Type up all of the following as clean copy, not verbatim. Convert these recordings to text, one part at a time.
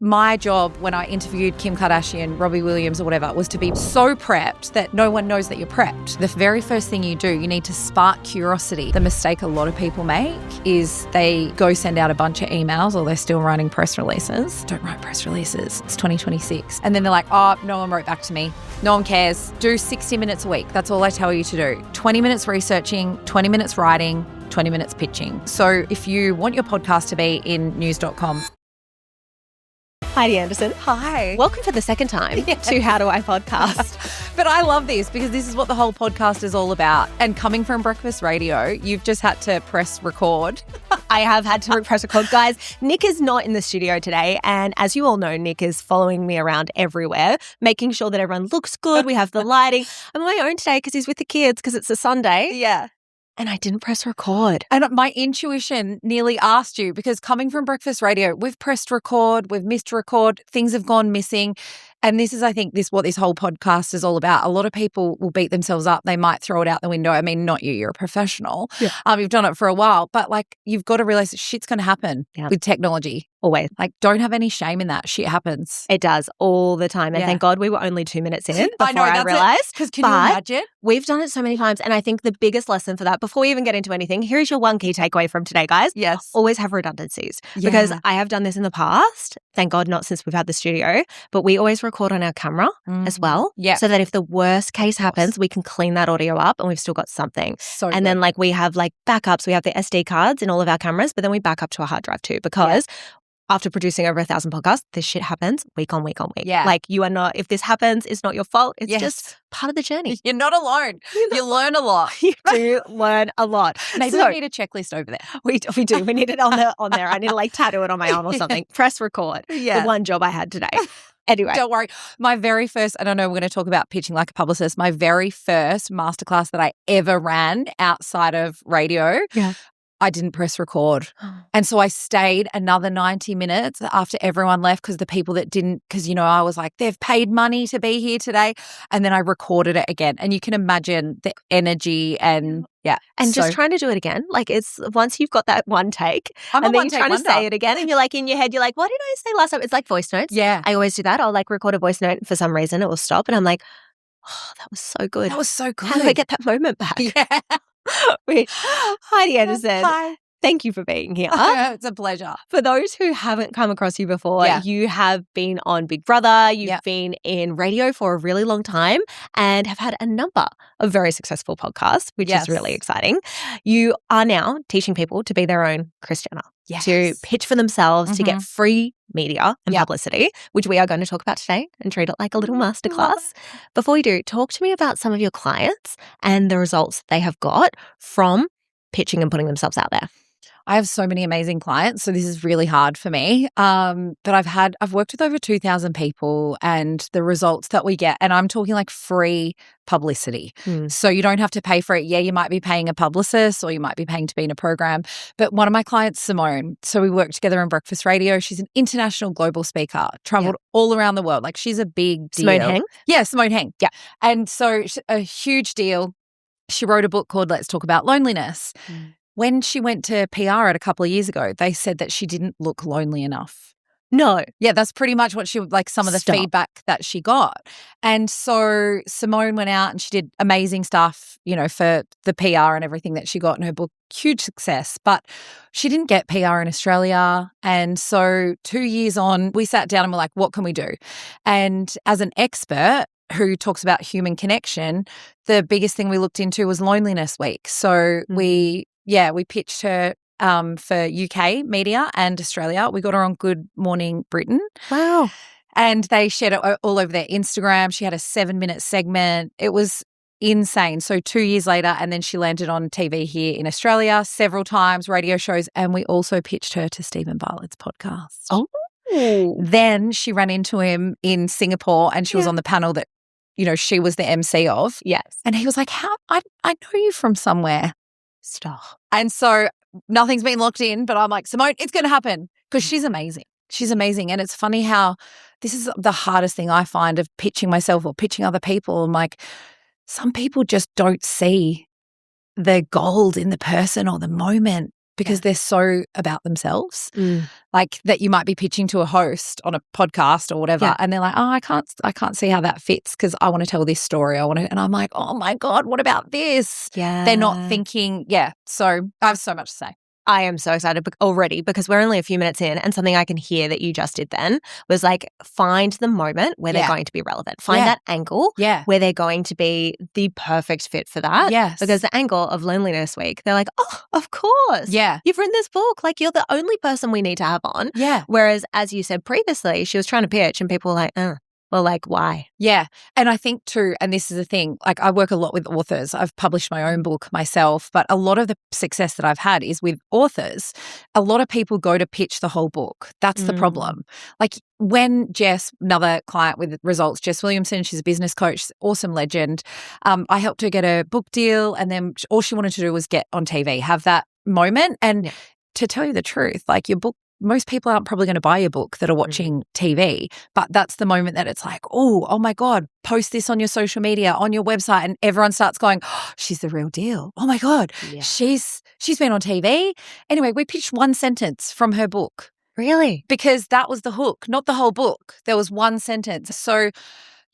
My job when I interviewed Kim Kardashian, Robbie Williams or whatever was to be so prepped that no one knows that you're prepped. The very first thing you do, you need to spark curiosity. The mistake a lot of people make is they go send out a bunch of emails or they're still writing press releases. Don't write press releases. It's 2026. And then they're like, oh, no one wrote back to me. No one cares. Do 60 minutes a week. That's all I tell you to do. 20 minutes researching, 20 minutes writing, 20 minutes pitching. So if you want your podcast to be in news.com. Heidi Anderson. Hi. Welcome for the second time to How Do I Podcast. But I love this because this is what the whole podcast is all about. And coming from breakfast radio, you've just had to press record. I have had to press record. Guys, Nick is not in the studio today. And as you all know, Nick is following me around everywhere, making sure that everyone looks good. We have the lighting. I'm on my own today because he's with the kids because it's a Sunday. Yeah. And I didn't press record. And my intuition nearly asked you because coming from breakfast radio, we've pressed record, we've missed record, things have gone missing. And this is, I think, what this whole podcast is all about. A lot of people will beat themselves up. They might throw it out the window. I mean, not you, you're a professional. Yeah. You've done it for a while. But like, you've got to realize that shit's going to happen with technology. Always. Like, don't have any shame in that. Shit happens. It does all the time. And thank God we were only 2 minutes in before I realized. Because can you imagine? We've done it so many times. And I think the biggest lesson for that, before we even get into anything, here's your one key takeaway from today, guys. Yes. Always have redundancies. Because I have done this in the past. Thank God not since we've had the studio. But we always record on our camera as well. Yeah. So that if the worst case happens, we can clean that audio up and we've still got something. And then like we have like backups. We have the SD cards in all of our cameras, but then we back up to a hard drive too because after producing over 1,000 podcasts, this shit happens week on week on week. Yeah. Like you are not, if this happens, it's not your fault. It's just part of the journey. You're not alone. You learn a lot. You do learn a lot. Maybe we need a checklist over there. We do. We need it on there. I need to like tattoo it on my arm or something. Press record. The one job I had today. Anyway. Don't worry. My very first, I don't know, we're going to talk about pitching like a publicist. My very first masterclass that I ever ran outside of radio, I didn't press record. And so I stayed another 90 minutes after everyone left because the people that didn't, because, you know, I was like, they've paid money to be here today. And then I recorded it again. And you can imagine the energy and And just trying to do it again. Like it's once you've got that one take and then you're trying to say it again and you're like in your head, you're like, what did I say last time? It's like voice notes. Yeah. I always do that. I'll like record a voice note and for some reason it will stop and I'm like, oh, that was so good. That was so good. How do I get that moment back? Yeah. Heidi Anderson. Hi. Thank you for being here. It's a pleasure. For those who haven't come across you before, you have been on Big Brother, you've been in radio for a really long time and have had a number of very successful podcasts, which is really exciting. You are now teaching people to be their own Kris Jenner, to pitch for themselves, to get free media and publicity, which we are going to talk about today and treat it like a little masterclass. Before we do, talk to me about some of your clients and the results they have got from pitching and putting themselves out there. I have so many amazing clients, so this is really hard for me. But I've worked with over 2,000 people and the results that we get, and I'm talking like free publicity. So you don't have to pay for it. Yeah, you might be paying a publicist or you might be paying to be in a program. But one of my clients, Simone, so we work together in breakfast radio. She's an international global speaker, traveled all around the world. Like she's a big deal. Simone Heng? Yeah, Simone Heng. Yeah. And so a huge deal. She wrote a book called Let's Talk About Loneliness. When she went to PR a couple of years ago, they said that she didn't look lonely enough. No. Yeah, that's pretty much what she, like some of the feedback that she got. And so Simone went out and she did amazing stuff, you know, for the PR and everything that she got in her book. Huge success. But she didn't get PR in Australia. And so 2 years on, we sat down and we're like, what can we do? And as an expert who talks about human connection, the biggest thing we looked into was Loneliness Week. So we pitched her for UK media and Australia. We got her on Good Morning Britain. Wow. And they shared it all over their Instagram. She had a 7-minute segment. It was insane. So 2 years later, and then she landed on TV here in Australia several times, radio shows, and we also pitched her to Stephen Bartlett's podcast. Oh. Then she ran into him in Singapore and she was on the panel that, you know, she was the MC of. Yes. And he was like, I know you from somewhere. Stop. And so nothing's been locked in, but I'm like, Simone, it's going to happen because she's amazing. She's amazing. And it's funny how this is the hardest thing I find of pitching myself or pitching other people. I'm like, some people just don't see the gold in the person or the moment because they're so about themselves. Like that you might be pitching to a host on a podcast or whatever, and they're like, oh, I can't see how that fits because I want to tell this story. And I'm like, oh my God, what about this? Yeah. They're not thinking, so I have so much to say. I am so excited already because we're only a few minutes in, and something I can hear that you just did then was like find the moment where they're going to be relevant. Find that angle where they're going to be the perfect fit for that. Yes. Because the angle of Loneliness Week, they're like, oh, of course. Yeah. You've written this book. Like you're the only person we need to have on. Yeah. Whereas as you said previously, she was trying to pitch and people were like, well, like, why? Yeah. And I think too, and this is the thing, like I work a lot with authors. I've published my own book myself, but a lot of the success that I've had is with authors. A lot of people go to pitch the whole book. That's the problem. Like when Jess, another client with Results, Jess Williamson, she's a business coach, awesome legend. I helped her get a book deal, and then all she wanted to do was get on TV, have that moment. And to tell you the truth, like your book, most people aren't probably going to buy your book that are watching TV, but that's the moment that it's like, oh my God, post this on your social media, on your website, and everyone starts going, oh, she's the real deal. Oh my God, she's been on TV. Anyway, we pitched one sentence from her book. Really? Because that was the hook, not the whole book. There was one sentence. So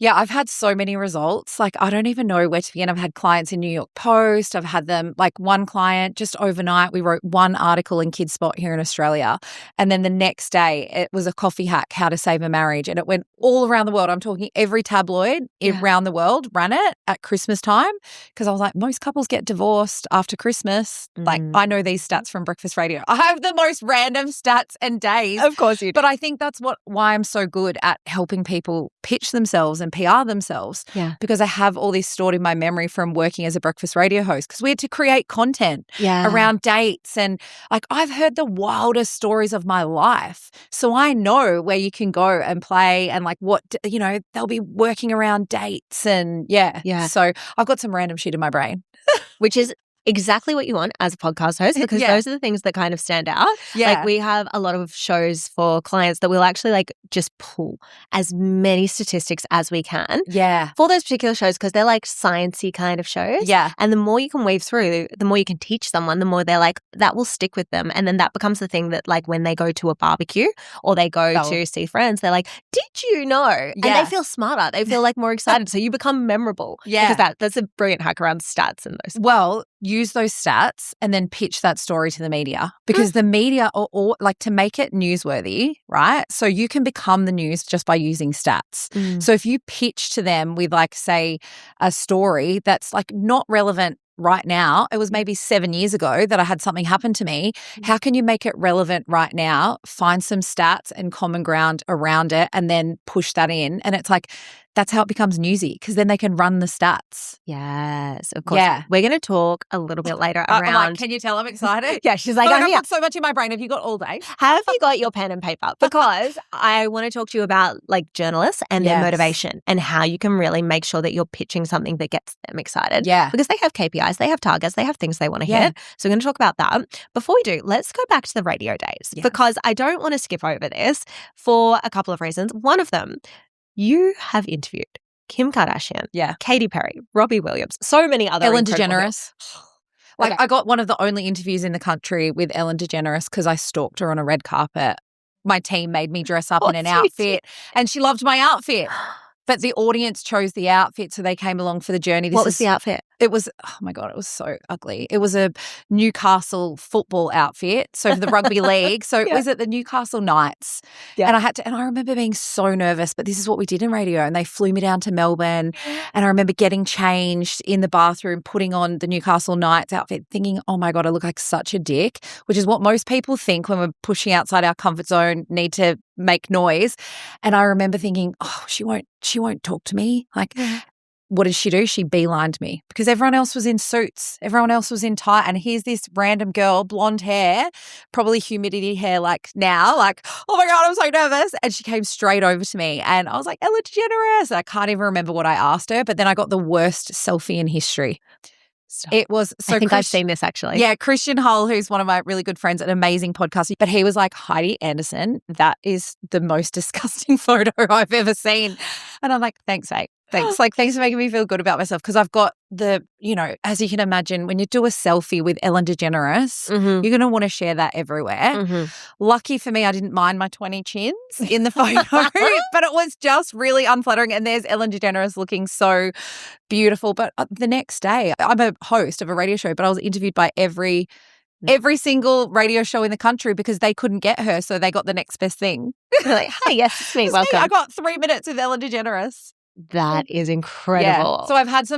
yeah, I've had so many results. Like, I don't even know where to begin. I've had clients in New York Post. I've had them, like one client just overnight, we wrote one article in Kids Spot here in Australia. And then the next day it was a coffee hack, how to save a marriage. And it went all around the world. I'm talking every tabloid around the world ran it at Christmas time because I was like, most couples get divorced after Christmas. Like, I know these stats from Breakfast Radio. I have the most random stats and days. Of course you do. But I think that's why I'm so good at helping people pitch themselves and PR themselves, because I have all this stored in my memory from working as a breakfast radio host, because we had to create content around dates, and like I've heard the wildest stories of my life, so I know where you can go and play, and like what they'll be working around dates, and so I've got some random shit in my brain, which is exactly what you want as a podcast host, because those are the things that kind of stand out. Like we have a lot of shows for clients that we'll actually like just pull as many statistics as we can for those particular shows, because they're like sciencey kind of shows. And the more you can weave through, the more you can teach someone, the more they're like, that will stick with them. And then that becomes the thing that like when they go to a barbecue or they go to see friends, they're like, did you know? And they feel smarter. They feel like more excited. So you become memorable. Because that's a brilliant hack around stats and those. Well, use those stats and then pitch that story to the media, because the media are like to make it newsworthy, right? So you can become the news just by using stats. So if you pitch to them with like, say, a story that's like not relevant right now, it was maybe 7 years ago that I had something happen to me. How can you make it relevant right now? Find some stats and common ground around it and then push that in. And it's like, that's how it becomes newsy, because then they can run the stats. Yes, of course. We're going to talk a little bit later around. I'm like, can you tell I'm excited? She's like, I've got so much in my brain. Have you got all day? Have you got your pen and paper? Because I want to talk to you about like journalists and their motivation and how you can really make sure that you're pitching something that gets them excited. Because they have KPIs, they have targets, they have things they want to hit. So we're going to talk about that. Before we do, let's go back to the radio days, because I don't want to skip over this for a couple of reasons. One of them, you have interviewed Kim Kardashian, Katy Perry, Robbie Williams, so many other Ellen DeGeneres. Like I got one of the only interviews in the country with Ellen DeGeneres because I stalked her on a red carpet. My team made me dress up in an outfit, and she loved my outfit. But the audience chose the outfit, so they came along for the journey. What was the outfit? It was, oh my God, it was so ugly. It was a Newcastle football outfit, so for the rugby league. So it was at the Newcastle Knights. And I remember being so nervous, but this is what we did in radio, and they flew me down to Melbourne, and I remember getting changed in the bathroom, putting on the Newcastle Knights outfit, thinking, oh my God, I look like such a dick, which is what most people think when we're pushing outside our comfort zone, need to make noise. And I remember thinking, oh, she won't talk to me. Like, what did she do? She beelined me, because everyone else was in suits. Everyone else was in tie. And here's this random girl, blonde hair, probably humidity hair like now, like, oh my God, I'm so nervous. And she came straight over to me, and I was like, Ellen DeGeneres. I can't even remember what I asked her, but then I got the worst selfie in history. It was so. I think I've seen this actually. Yeah, Christian Hull, who's one of my really good friends, an amazing podcaster, but he was like, Heidi Anderson, that is the most disgusting photo I've ever seen. And I'm like, thanks, mate. Thanks. Like, thanks for making me feel good about myself because I've got as you can imagine, when you do a selfie with Ellen DeGeneres, you're going to want to share that everywhere. Lucky for me, I didn't mind my 20 chins in the photo, but it was just really unflattering. And there's Ellen DeGeneres looking so beautiful. But the next day, I'm a host of a radio show, but I was interviewed by every single radio show in the country because they couldn't get her, so they got the next best thing. They're like, hi, yes, it's me. Welcome. I got 3 minutes with Ellen DeGeneres. That is incredible. Yeah. So I've had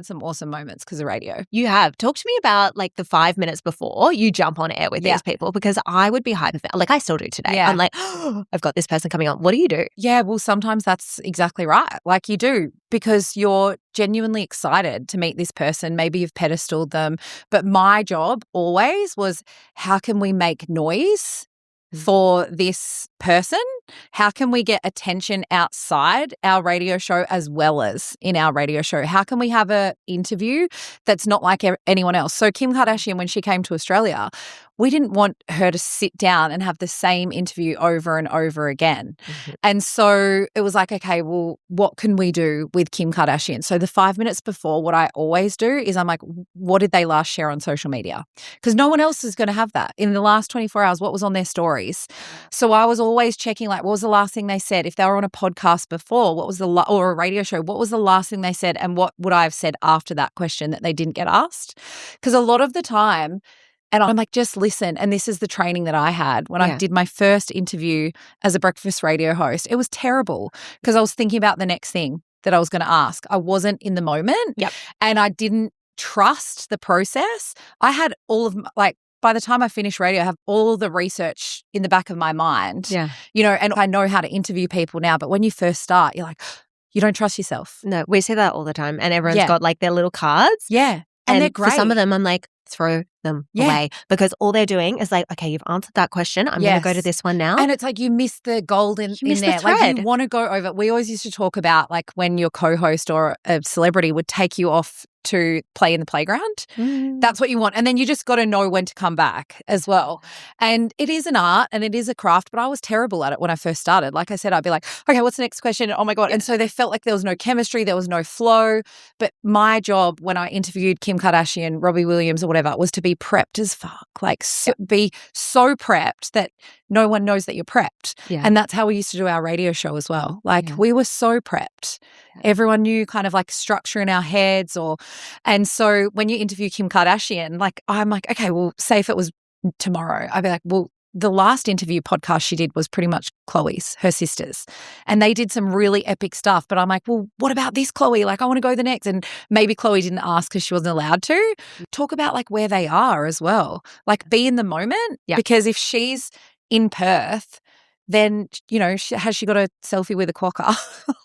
some awesome moments because of radio. You have. Talk to me about like the 5 minutes before you jump on air with these people, because I would be hyper. Like I still do today. Yeah. I'm like, oh, I've got this person coming on. What do you do? Yeah, well, sometimes that's exactly right. Like you do, because you're genuinely excited to meet this person. Maybe you've pedestaled them. But my job always was, how can we make noise for this person? How can we get attention outside our radio show as well as in our radio show? How can we have an interview that's not like anyone else? So Kim Kardashian, when she came to Australia, we didn't want her to sit down and have the same interview over and over again. And so it was like, okay, well, what can we do with Kim Kardashian? So the 5 minutes before, what I always do is I'm like, what did they last share on social media? Because no one else is going to have that. In the last 24 hours, what was on their stories? So I was always checking, like, what was the last thing they said? If they were on a podcast before, what was or a radio show, what was the last thing they said? And what would I have said after that question that they didn't get asked? Because a lot of the time, and I'm like, just listen. And this is the training that I had when I did my first interview as a breakfast radio host. It was terrible because I was thinking about the next thing that I was going to ask. I wasn't in the moment and I didn't trust the process. I had all of by the time I finished radio, I have all the research in the back of my mind, and I know how to interview people now. But when you first start, you're like, you don't trust yourself. No, we say that all the time. And everyone's got like their little cards. Yeah. And they're great. For some of them, I'm like, throw them away, because all they're doing is like, okay, you've answered that question. I'm going to go to this one now. And it's like you miss the gold in there. Like you want to go over. We always used to talk about like when your co-host or a celebrity would take you off to play in the playground. That's what you want. And then you just got to know when to come back as well. And it is an art and it is a craft, but I was terrible at it when I first started. Like I said, I'd be like, okay, what's the next question? Oh my God. And so they felt like there was no chemistry, there was no flow. But my job when I interviewed Kim Kardashian, Robbie Williams or whatever was to be prepped as fuck. Like be so prepped that no one knows that you're prepped. Yeah. And that's how we used to do our radio show as well. Like we were so prepped. Yeah. Everyone knew kind of like structure in our heads and so when you interview Kim Kardashian, like I'm like, okay, well, say if it was tomorrow, I'd be like, well, the last interview podcast she did was pretty much Chloe's, her sisters. And they did some really epic stuff. But I'm like, well, what about this Chloe? Like, I want to go the next. And maybe Chloe didn't ask because she wasn't allowed to. Talk about like where they are as well. Like be in the moment. Yeah. Because if she's in Perth, then, has she got a selfie with a quokka?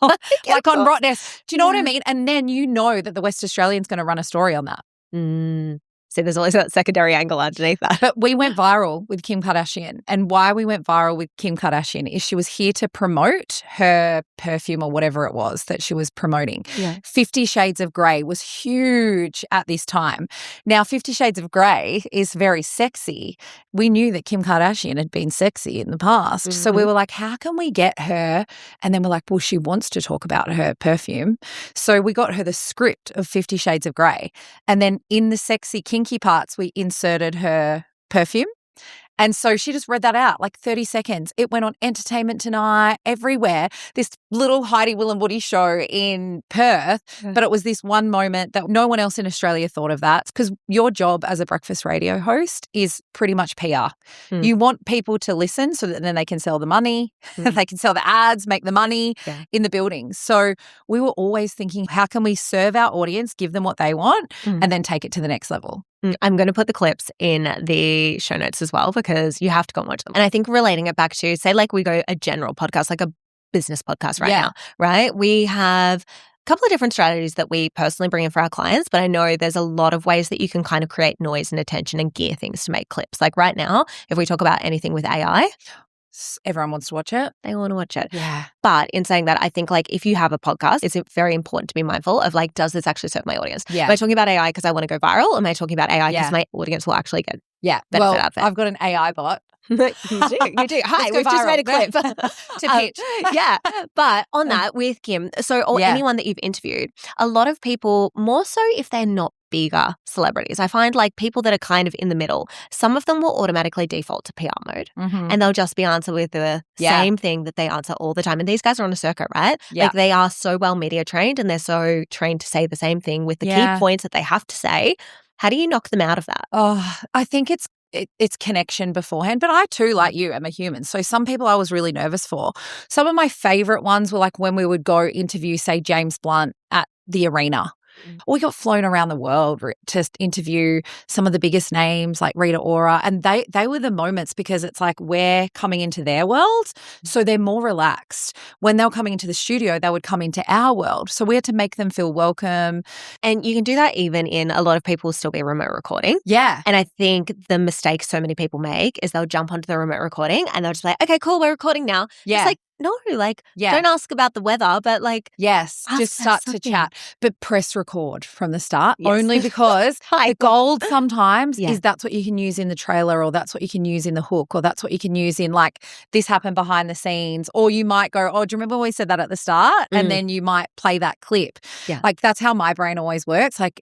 Like on Rottnest. Do you know what I mean? And then you know that the West Australian's going to run a story on that. So there's always that secondary angle underneath that. But we went viral with Kim Kardashian. And why we went viral with Kim Kardashian is she was here to promote her perfume or whatever it was that she was promoting. Yeah. 50 Shades of Grey was huge at this time. Now, 50 Shades of Grey is very sexy. We knew that Kim Kardashian had been sexy in the past. So we were like, how can we get her? And then we're like, well, she wants to talk about her perfume. So we got her the script of 50 Shades of Grey. And then in the sexy kinky parts, we inserted her perfume. And so she just read that out, like 30 seconds. It went on Entertainment Tonight, everywhere. This little Heidi Will and Woody show in Perth. But it was this one moment that no one else in Australia thought of that. Because your job as a breakfast radio host is pretty much PR. You want people to listen so that then they can sell the money, they can sell the ads, make the money in the buildings. So we were always thinking, how can we serve our audience, give them what they want, and then take it to the next level? I'm going to put the clips in the show notes as well because you have to go and watch them. And I think relating it back to, say, like we go a general podcast, like a business podcast now, right? We have a couple of different strategies that we personally bring in for our clients, but I know there's a lot of ways that you can kind of create noise and attention and gear things to make clips. Like right now, if we talk about anything with AI, everyone wants to watch it. They want to watch it. Yeah. But in saying that, I think like if you have a podcast, it's very important to be mindful of like, does this actually serve my audience? Yeah. Am I talking about AI because I want to go viral? Or am I talking about AI because my audience will actually get benefit out of it? I've got an AI bot You do. Hi, we've just made a clip to pitch. Yeah. But on that, with Kim, or anyone that you've interviewed, a lot of people, more so if they're not bigger celebrities, I find like people that are kind of in the middle, some of them will automatically default to PR mode and they'll just be answered with the same thing that they answer all the time. And these guys are on a circuit, right? Yeah. Like they are so well media trained and they're so trained to say the same thing with the key points that they have to say. How do you knock them out of that? Oh, I think it's connection beforehand. But I too, like you, am a human. So some people I was really nervous for. Some of my favorite ones were like when we would go interview, say, James Blunt at the arena. We got flown around the world to interview some of the biggest names like Rita Ora, and they were the moments because it's like we're coming into their world, so they're more relaxed. When they were coming into the studio, they would come into our world, so we had to make them feel welcome. And you can do that even in a lot of people will still be remote recording. Yeah. And I think the mistake so many people make is they'll jump onto the remote recording and they'll just be like, okay, cool, we're recording now. Yeah. It's like, no, like, don't ask about the weather, but like, yes, just start to chat. But press record from the start, only because the gold sometimes is that's what you can use in the trailer, or that's what you can use in the hook, or that's what you can use in like this happened behind the scenes. Or you might go, oh, do you remember when we said that at the start? And then you might play that clip. Yeah. Like that's how my brain always works. Like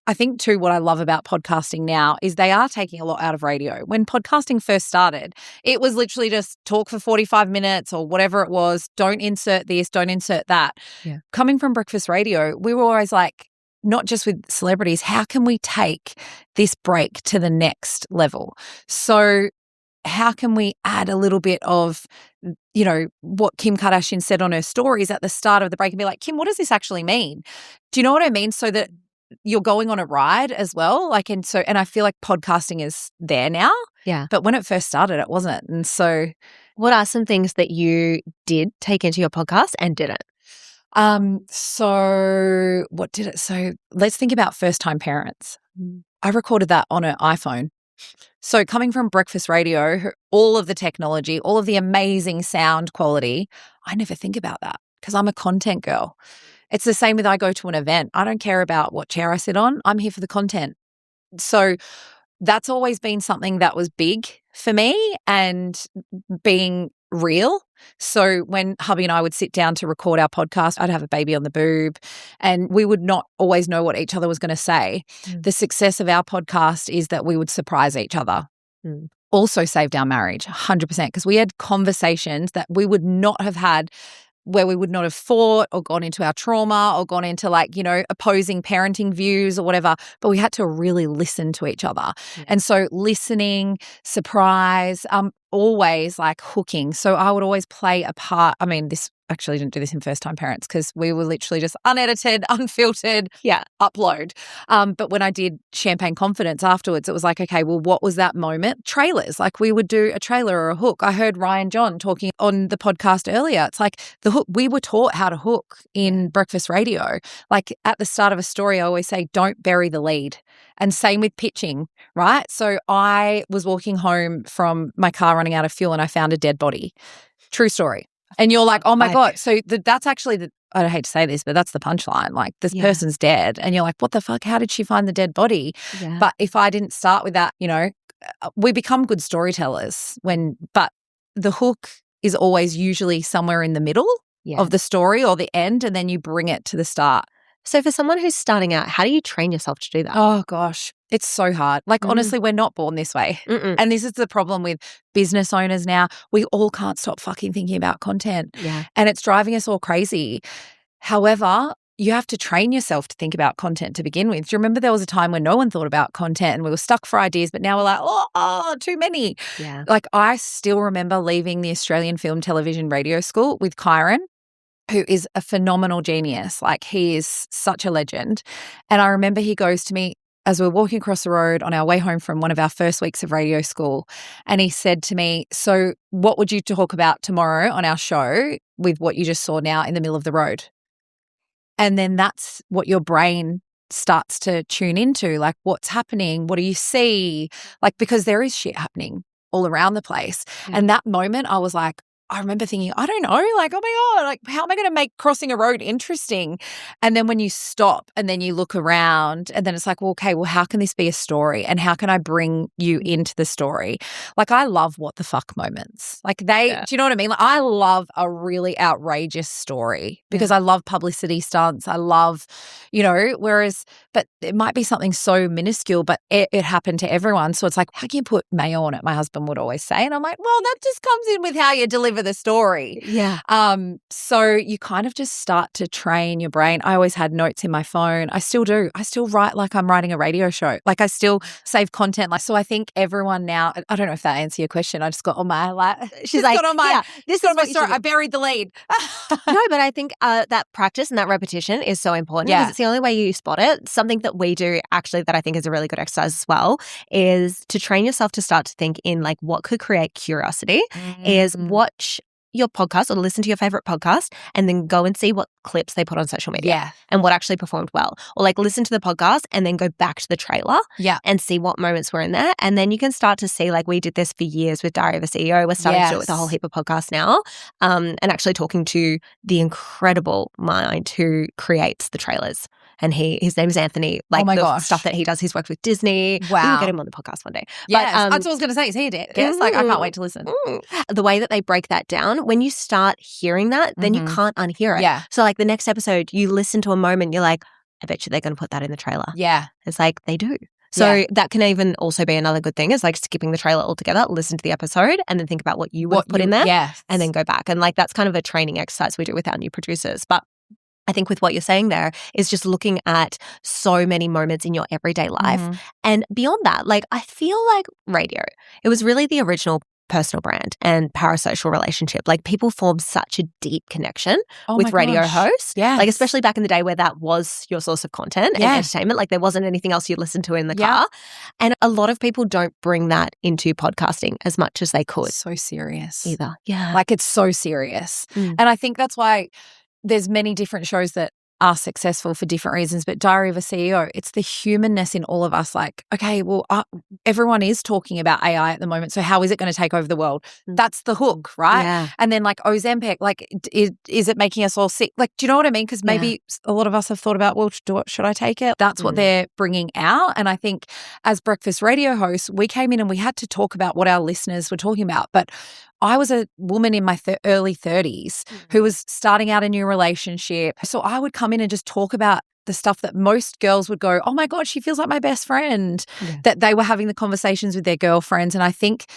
I think too what I love about podcasting now is they are taking a lot out of radio. When podcasting first started, it was literally just talk for 45 minutes or whatever it was. Don't insert this, don't insert that. Yeah. Coming from breakfast radio, we were always like, not just with celebrities, how can we take this break to the next level? So how can we add a little bit of, you know, what Kim Kardashian said on her stories at the start of the break and be like, Kim, what does this actually mean? Do you know what I mean? So that you're going on a ride as well. Like, and I feel like podcasting is there now. Yeah. But when it first started, it wasn't. And so what are some things that you did take into your podcast and didn't? So what did it? So let's think about first-time parents. I recorded that on an iPhone. So coming from breakfast radio, all of the technology, all of the amazing sound quality, I never think about that because I'm a content girl. It's the same with I go to an event. I don't care about what chair I sit on. I'm here for the content. So that's always been something that was big for me and being real. So when hubby and I would sit down to record our podcast, I'd have a baby on the boob and we would not always know what each other was going to say. The success of our podcast is that we would surprise each other. Also saved our marriage 100% because we had conversations that we would not have had where we would not have fought or gone into our trauma or gone into like, you know, opposing parenting views or whatever, but we had to really listen to each other. And so listening, surprise, always like hooking. So I would always play a part. I mean, this actually didn't do this in first time parents because we were literally just unedited, unfiltered, upload. But when I did Champagne Confidence afterwards, it was like, okay, well, what was that moment? Trailers. Like we would do a trailer or a hook. I heard Ryan John talking on the podcast earlier. It's like the hook, we were taught how to hook in breakfast radio. Like at the start of a story, I always say, don't bury the lead. And same with pitching, right? So I was walking home from my car running out of fuel and I found a dead body. True story. And you're like, oh my God. So that's actually I hate to say this, but that's the punchline. Like this person's dead. And you're like, what the fuck? How did she find the dead body? Yeah. But if I didn't start with that, you know, we become good storytellers but the hook is always usually somewhere in the middle of the story or the end, and then you bring it to the start. So for someone who's starting out, how do you train yourself to do that? Oh gosh, it's so hard. Like honestly, we're not born this way. And this is the problem with business owners now. We all can't stop fucking thinking about content. Yeah. And it's driving us all crazy. However, you have to train yourself to think about content to begin with. Do you remember there was a time when no one thought about content and we were stuck for ideas, but now we're like, oh, too many. Yeah. Like I still remember leaving the Australian Film, Television, Radio School with Kyron, who is a phenomenal genius. Like he is such a legend. And I remember he goes to me as we're walking across the road on our way home from one of our first weeks of radio school. And he said to me, so what would you talk about tomorrow on our show with what you just saw now in the middle of the road? And then that's what your brain starts to tune into, like what's happening, what do you see? Like because there is shit happening all around the place. And that moment I was like, I remember thinking, I don't know, like, oh my God, like, how am I going to make crossing a road interesting? And then when you stop and then you look around and then it's like, well, okay, well, how can this be a story? And how can I bring you into the story? Like, I love what the fuck moments. Like do you know what I mean? Like, I love a really outrageous story because I love publicity stunts. I love, but it might be something so minuscule, but it happened to everyone. So it's like, how can you put mayo on it? My husband would always say. And I'm like, well, that just comes in with how you deliver the story. Yeah. So you kind of just start to train your brain. I always had notes in my phone. I still do. I still write like I'm writing a radio show. Like I still save content. Like, so I think everyone now, I don't know if that answers your question. I just got on my, she's like, this is my story. I buried the lead. No, but I think that practice and that repetition is so important because it's the only way you spot it. Something that we do actually that I think is a really good exercise as well is to train yourself to start to think in like what could create curiosity is watch your podcast or listen to your favorite podcast and then go and see what clips they put on social media and what actually performed well. Or like listen to the podcast and then go back to the trailer and see what moments were in there. And then you can start to see, like we did this for years with Diary of a CEO. We're starting to do it with a whole heap of podcasts now and actually talking to the incredible mind who creates the trailers. And his name is Anthony. Like the stuff that he does, he's worked with Disney. Wow. We will get him on the podcast one day. Yes, that's what I was going to say. Is he a guest? Like, I can't wait to listen. The way that they break that down, when you start hearing that, then you can't unhear it. Yeah. So like the next episode, you listen to a moment, you're like, I bet you they're going to put that in the trailer. Yeah. It's like they do. So that can even also be another good thing is like skipping the trailer altogether, listen to the episode and then think about what you would put in there and then go back. And like that's kind of a training exercise we do with our new producers. But I think with what you're saying there is just looking at so many moments in your everyday life. And beyond that, like I feel like radio, it was really the original personal brand and parasocial relationship. Like people form such a deep connection with radio hosts. Yes. Like especially back in the day where that was your source of content and entertainment. Like there wasn't anything else you listened to in the car. And a lot of people don't bring that into podcasting as much as they could. So serious. Either. Yeah. Like it's so serious. And I think that's why there's many different shows that are successful for different reasons, but Diary of a CEO, it's the humanness in all of us. Like, okay, well, everyone is talking about AI at the moment, so how is it going to take over the world? That's the hook, right? Yeah. And then like Ozempic, like is it making us all sick? Like, do you know what I mean? Because maybe a lot of us have thought about, well, should I take it? That's what they're bringing out. And I think as breakfast radio hosts, we came in and we had to talk about what our listeners were talking about. But I was a woman in my early 30s who was starting out a new relationship. So I would come in and just talk about the stuff that most girls would go, oh my God, she feels like my best friend, that they were having the conversations with their girlfriends. And I think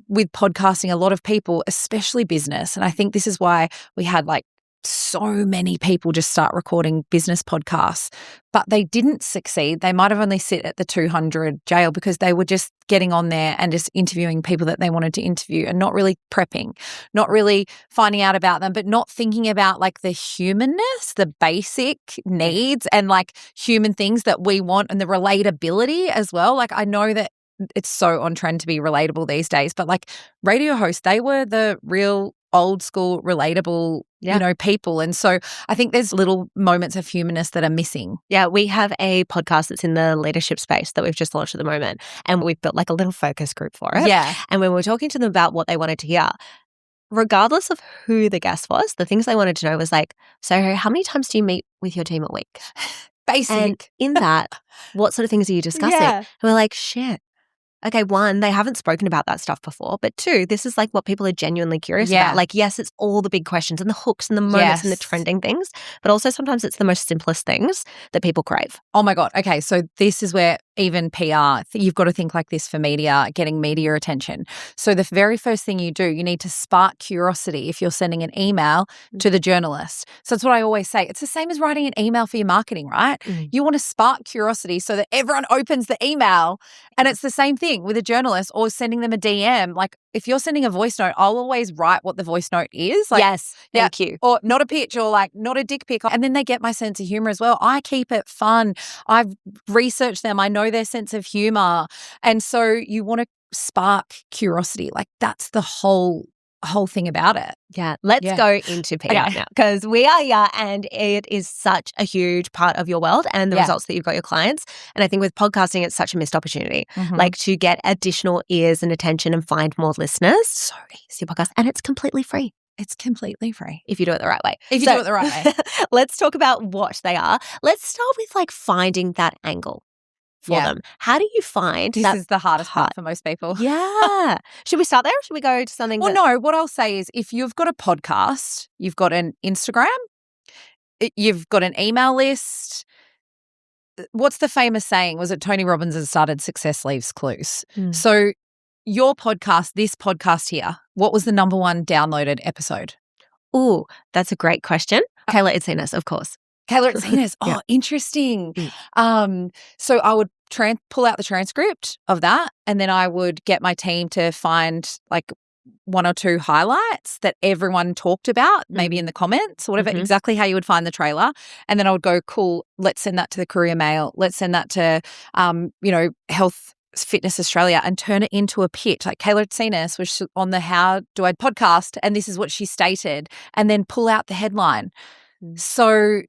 with podcasting, a lot of people, especially business, and I think this is why we had like so many people just start recording business podcasts, but they didn't succeed. They might have only sit at the 200 jail because they were just getting on there and just interviewing people that they wanted to interview and not really prepping, not really finding out about them, but not thinking about like the humanness, the basic needs and like human things that we want and the relatability as well. Like I know that it's so on trend to be relatable these days, but like radio hosts, they were the real old school, relatable, people. And so I think there's little moments of humanness that are missing. Yeah, we have a podcast that's in the leadership space that we've just launched at the moment. And we've built like a little focus group for it. Yeah. And when we're talking to them about what they wanted to hear, regardless of who the guest was, the things they wanted to know was like, so how many times do you meet with your team a week? Basic. And in that, what sort of things are you discussing? Yeah. And we're like, shit. Okay, one, they haven't spoken about that stuff before, but two, this is like what people are genuinely curious about. Like, yes, it's all the big questions and the hooks and the moments and the trending things, but also sometimes it's the most simplest things that people crave. Oh my God. Okay, so this is where even PR, you've got to think like this for media, getting media attention. So the very first thing you do, you need to spark curiosity if you're sending an email to the journalist. So that's what I always say. It's the same as writing an email for your marketing, right? You want to spark curiosity so that everyone opens the email. And it's the same thing with a journalist or sending them a DM. Like if you're sending a voice note, I'll always write what the voice note is. Like, yes, thank you. Or not a pitch or like not a dick pic. And then they get my sense of humor as well. I keep it fun. I've researched them. I know their sense of humor. And so you want to spark curiosity. Like that's the whole whole thing about it. Yeah, let's go into PR now, because we are here and it is such a huge part of your world and the results that you've got your clients. And I think with podcasting, it's such a missed opportunity, like to get additional ears and attention and find more listeners. So easy podcast, and it's completely free. It's completely free. If you do it the right way. If you do it the right way. Let's talk about what they are. Let's start with like finding that angle for them. How do you find this is the hardest part for most people. Yeah. Should we start there or should we go to something? Well, no, what I'll say is if you've got a podcast, you've got an Instagram, you've got an email list. What's the famous saying? Was it Tony Robbins that started Success Leaves Clues? So your podcast, this podcast here, what was the number one downloaded episode? Oh, that's a great question. Kayla Itzinas, of course. Kayla Itzinas. Oh, interesting. So I would pull out the transcript of that, and then I would get my team to find like one or two highlights that everyone talked about, maybe in the comments or whatever, exactly how you would find the trailer. And then I would go, cool, let's send that to the Courier Mail. Let's send that to, Health Fitness Australia and turn it into a pitch. Like Kayla Itzinas was on the How Do I podcast, and this is what she stated, and then pull out the headline. So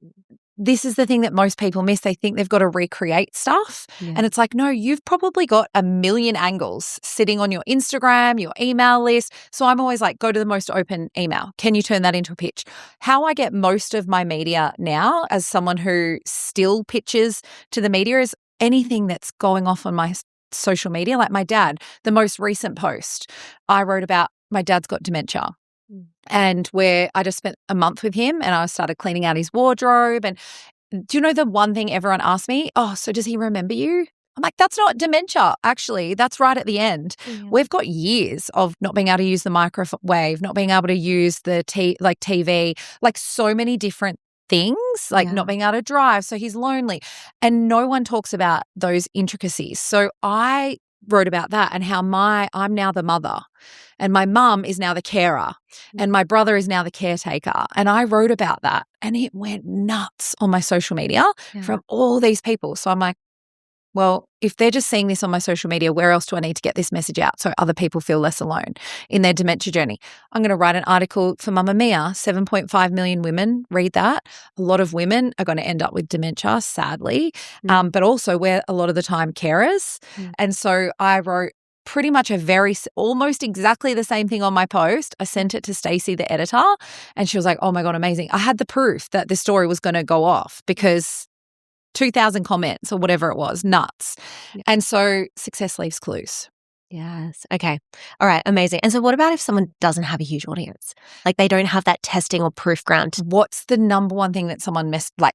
this is the thing that most people miss. They think they've got to recreate stuff. And it's like, no, you've probably got a million angles sitting on your Instagram, your email list. So I'm always like, go to the most open email. Can you turn that into a pitch? How I get most of my media now as someone who still pitches to the media is anything that's going off on my social media. Like my dad, the most recent post I wrote about, my dad's got dementia. And where I just spent a month with him and I started cleaning out his wardrobe. And do you know the one thing everyone asked me? Oh, so does he remember you? I'm like, that's not dementia, actually. That's right at the end. We've got years of not being able to use the microwave, not being able to use the TV, like so many different things, like not being able to drive. So he's lonely. And no one talks about those intricacies. So I wrote about that and how I'm now the mother and my mum is now the carer and my brother is now the caretaker. And I wrote about that and it went nuts on my social media from all these people. So I'm like, well, if they're just seeing this on my social media, where else do I need to get this message out so other people feel less alone in their dementia journey? I'm going to write an article for Mamamia. 7.5 million women read that. A lot of women are going to end up with dementia, sadly, but also we're a lot of the time carers. And so I wrote pretty much almost exactly the same thing on my post. I sent it to Stacey, the editor, and she was like, oh my God, amazing. I had the proof that this story was going to go off because 2,000 comments or whatever it was, nuts. And so Success Leaves Clues. Yes. Okay. All right. Amazing. And so what about if someone doesn't have a huge audience? Like they don't have that testing or proof ground. What's the number one thing that someone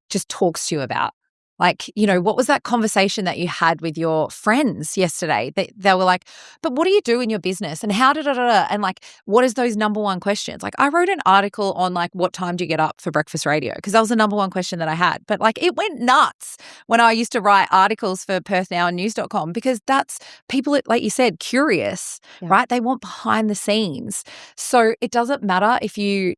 just talks to you about? Like, what was that conversation that you had with your friends yesterday? They were like, but what do you do in your business? And how and like, what is those number one questions? Like I wrote an article on like, what time do you get up for breakfast radio? Because that was the number one question that I had. But like, it went nuts when I used to write articles for Perth Now and News.com because that's people, like you said, curious, right? They want behind the scenes. So it doesn't matter if you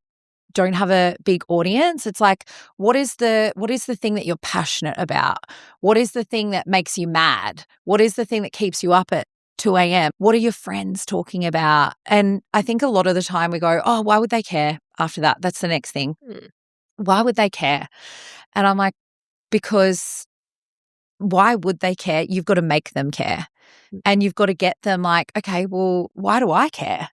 don't have a big audience. It's like, what is the thing that you're passionate about? What is the thing that makes you mad? What is the thing that keeps you up at 2 a.m.? What are your friends talking about? And I think a lot of the time we go, oh, why would they care after that? That's the next thing. Why would they care? And I'm like, because why would they care? You've got to make them care. And you've got to get them like, okay, well, why do I care?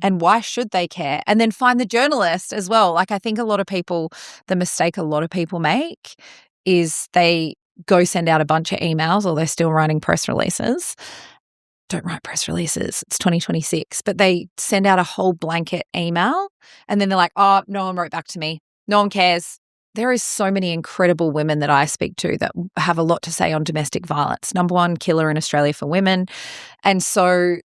And why should they care? And then find the journalist as well. Like I think the mistake a lot of people make is they go send out a bunch of emails or they're still writing press releases. Don't write press releases. It's 2026. But they send out a whole blanket email and then they're like, oh, no one wrote back to me. No one cares. There is so many incredible women that I speak to that have a lot to say on domestic violence. Number one killer in Australia for women. And so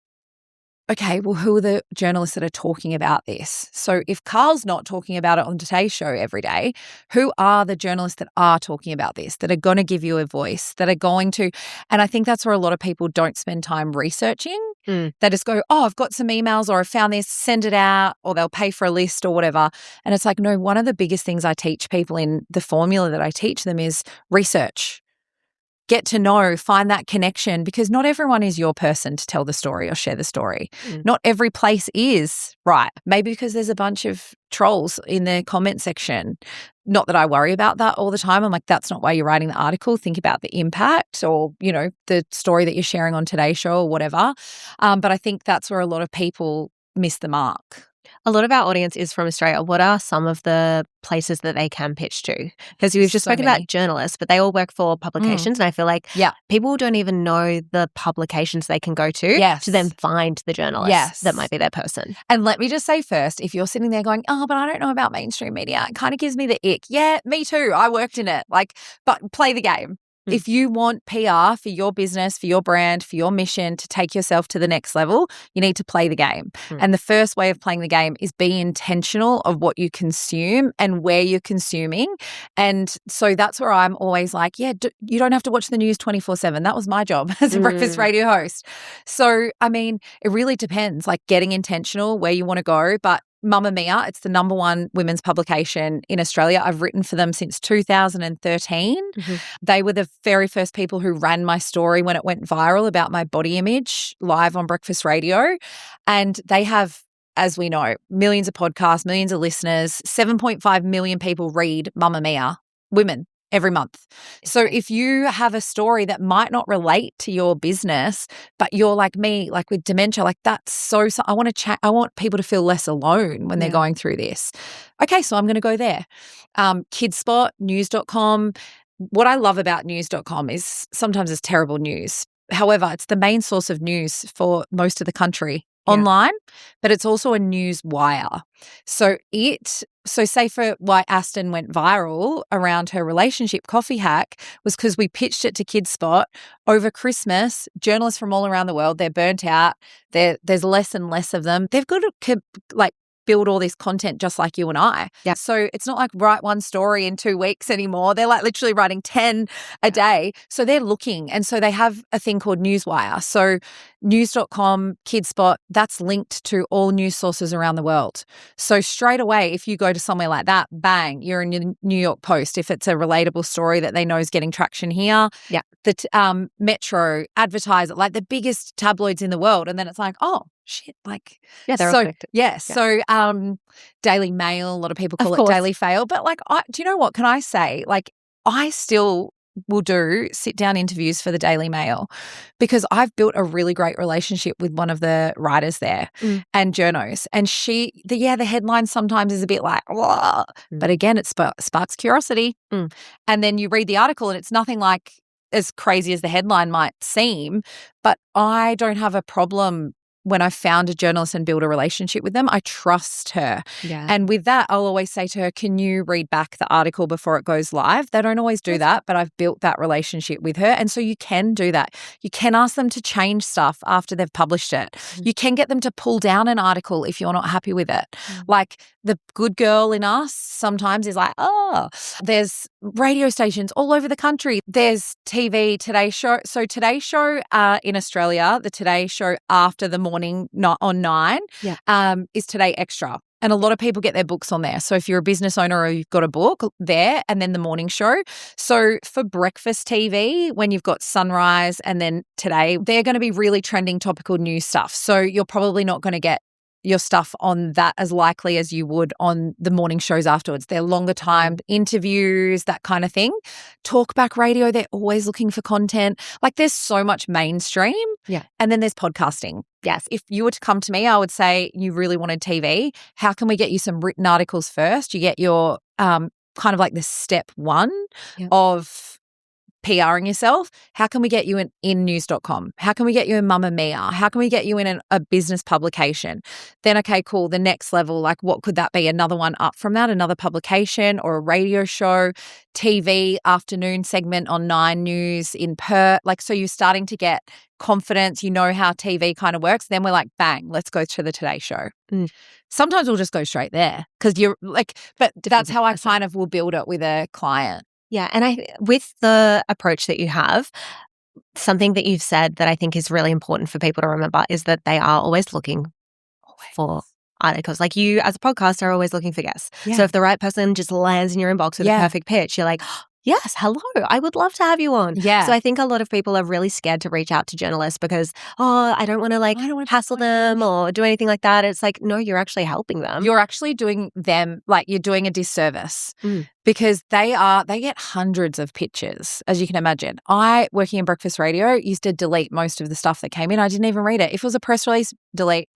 okay, well, who are the journalists that are talking about this? So if Carl's not talking about it on Today's Show every day, who are the journalists that are talking about this, that are going to give you a voice, that are going to, and I think that's where a lot of people don't spend time researching. They just go, oh, I've got some emails or I found this, send it out, or they'll pay for a list or whatever. And it's like, no, one of the biggest things I teach people in the formula that I teach them is research. get to know, find that connection, because not everyone is your person to tell the story or share the story. Not every place is right. Maybe because there's a bunch of trolls in the comment section. Not that I worry about that all the time. I'm like, that's not why you're writing the article. Think about the impact or, you know, the story that you're sharing on Today's Show or whatever. But I think that's where a lot of people miss the mark. A lot of our audience is from Australia. What are some of the places that they can pitch to? Because we've just spoken about journalists, but they all work for publications. And I feel like people don't even know the publications they can go to then find the journalist that might be their person. And let me just say first, if you're sitting there going, oh, but I don't know about mainstream media, it kind of gives me the ick. Yeah, me too. I worked in it. Like, but play the game. If you want PR for your business, for your brand, for your mission to take yourself to the next level, you need to play the game. And the first way of playing the game is be intentional of what you consume and where you're consuming. And so that's where I'm always like, you don't have to watch the news 24/7. That was my job as a breakfast radio host. So, I mean, it really depends, like getting intentional where you want to go. But Mamamia, it's the #1 women's publication in Australia. I've written for them since 2013. They were the very first people who ran my story when it went viral about my body image live on breakfast radio. And they have, as we know, millions of podcasts, millions of listeners, 7.5 million people read Mamamia, women, every month. So if you have a story that might not relate to your business, but you're like me, like with dementia, like that's so I want to I want people to feel less alone when they're going through this. Okay, so I'm going to go there. Kidspot, news.com. What I love about news.com is sometimes it's terrible news. However, it's the main source of news for most of the country online, but it's also a news wire. So say for why Aston went viral around her relationship coffee hack was because we pitched it to Kidspot over Christmas. Journalists from all around the world, they're burnt out. There's less and less of them. They've got to build all this content just like you and I. Yeah. So it's not like write one story in 2 weeks anymore. They're like literally writing 10 a day. So they're looking. And so they have a thing called Newswire. So news.com, Kidspot, that's linked to all news sources around the world. So straight away, if you go to somewhere like that, bang, you're in your New York Post. If it's a relatable story that they know is getting traction here, the Metro, Advertiser, like the biggest tabloids in the world. And then it's like, oh, shit, like they're all connected. So Daily Mail, a lot of people call it Daily Fail, but like do you know what can I say, like I still will do sit down interviews for the Daily Mail because I've built a really great relationship with one of the writers there and journos, and the headline sometimes is a bit like but again it sparks curiosity and then you read the article and it's nothing like as crazy as the headline might seem, but I don't have a problem when I found a journalist and build a relationship with them. I trust her. Yeah. And with that, I'll always say to her, can you read back the article before it goes live? They don't always do that, but I've built that relationship with her. And so you can do that. You can ask them to change stuff after they've published it. You can get them to pull down an article if you're not happy with it. Like the good girl in us sometimes is like, there's radio stations all over the country. There's TV, Today Show. So Today Show in Australia, the Today Show after the morning on 9 is Today Extra. And a lot of people get their books on there. So if you're a business owner or you've got a book there, and then the morning show. So for breakfast TV, when you've got Sunrise and then Today, they're going to be really trending topical news stuff. So you're probably not going to get your stuff on that as likely as you would on the morning shows afterwards. They're longer timed interviews, that kind of thing. Talkback radio, they're always looking for content. Like there's so much mainstream. Yeah. And then there's podcasting. Yes. If you were to come to me, I would say you really wanted TV. How can we get you some written articles first? You get your kind of like the step one of PRing yourself. How can we get you in news.com? How can we get you in Mamamia? How can we get you in a business publication? Then, okay, cool. The next level, like what could that be? Another one up from that, another publication or a radio show, TV afternoon segment on 9 News in Perth. Like, so you're starting to get confidence. You know how TV kind of works. Then we're like, bang, let's go to the Today Show. Sometimes we'll just go straight there because you're like, but that's how I kind of will build it with a client. Yeah. And with the approach that you have, something that you've said that I think is really important for people to remember is that they are always looking for articles. Like you as a podcaster are always looking for guests. Yeah. So if the right person just lands in your inbox with a perfect pitch, you're like, Yes, hello. I would love to have you on. Yeah. So I think a lot of people are really scared to reach out to journalists because, I don't want to hassle them or do anything like that. It's like, no, you're actually helping them. You're actually doing them, like you're doing a disservice because they get hundreds of pictures, as you can imagine. I, working in breakfast radio, used to delete most of the stuff that came in. I didn't even read it. If it was a press release, delete.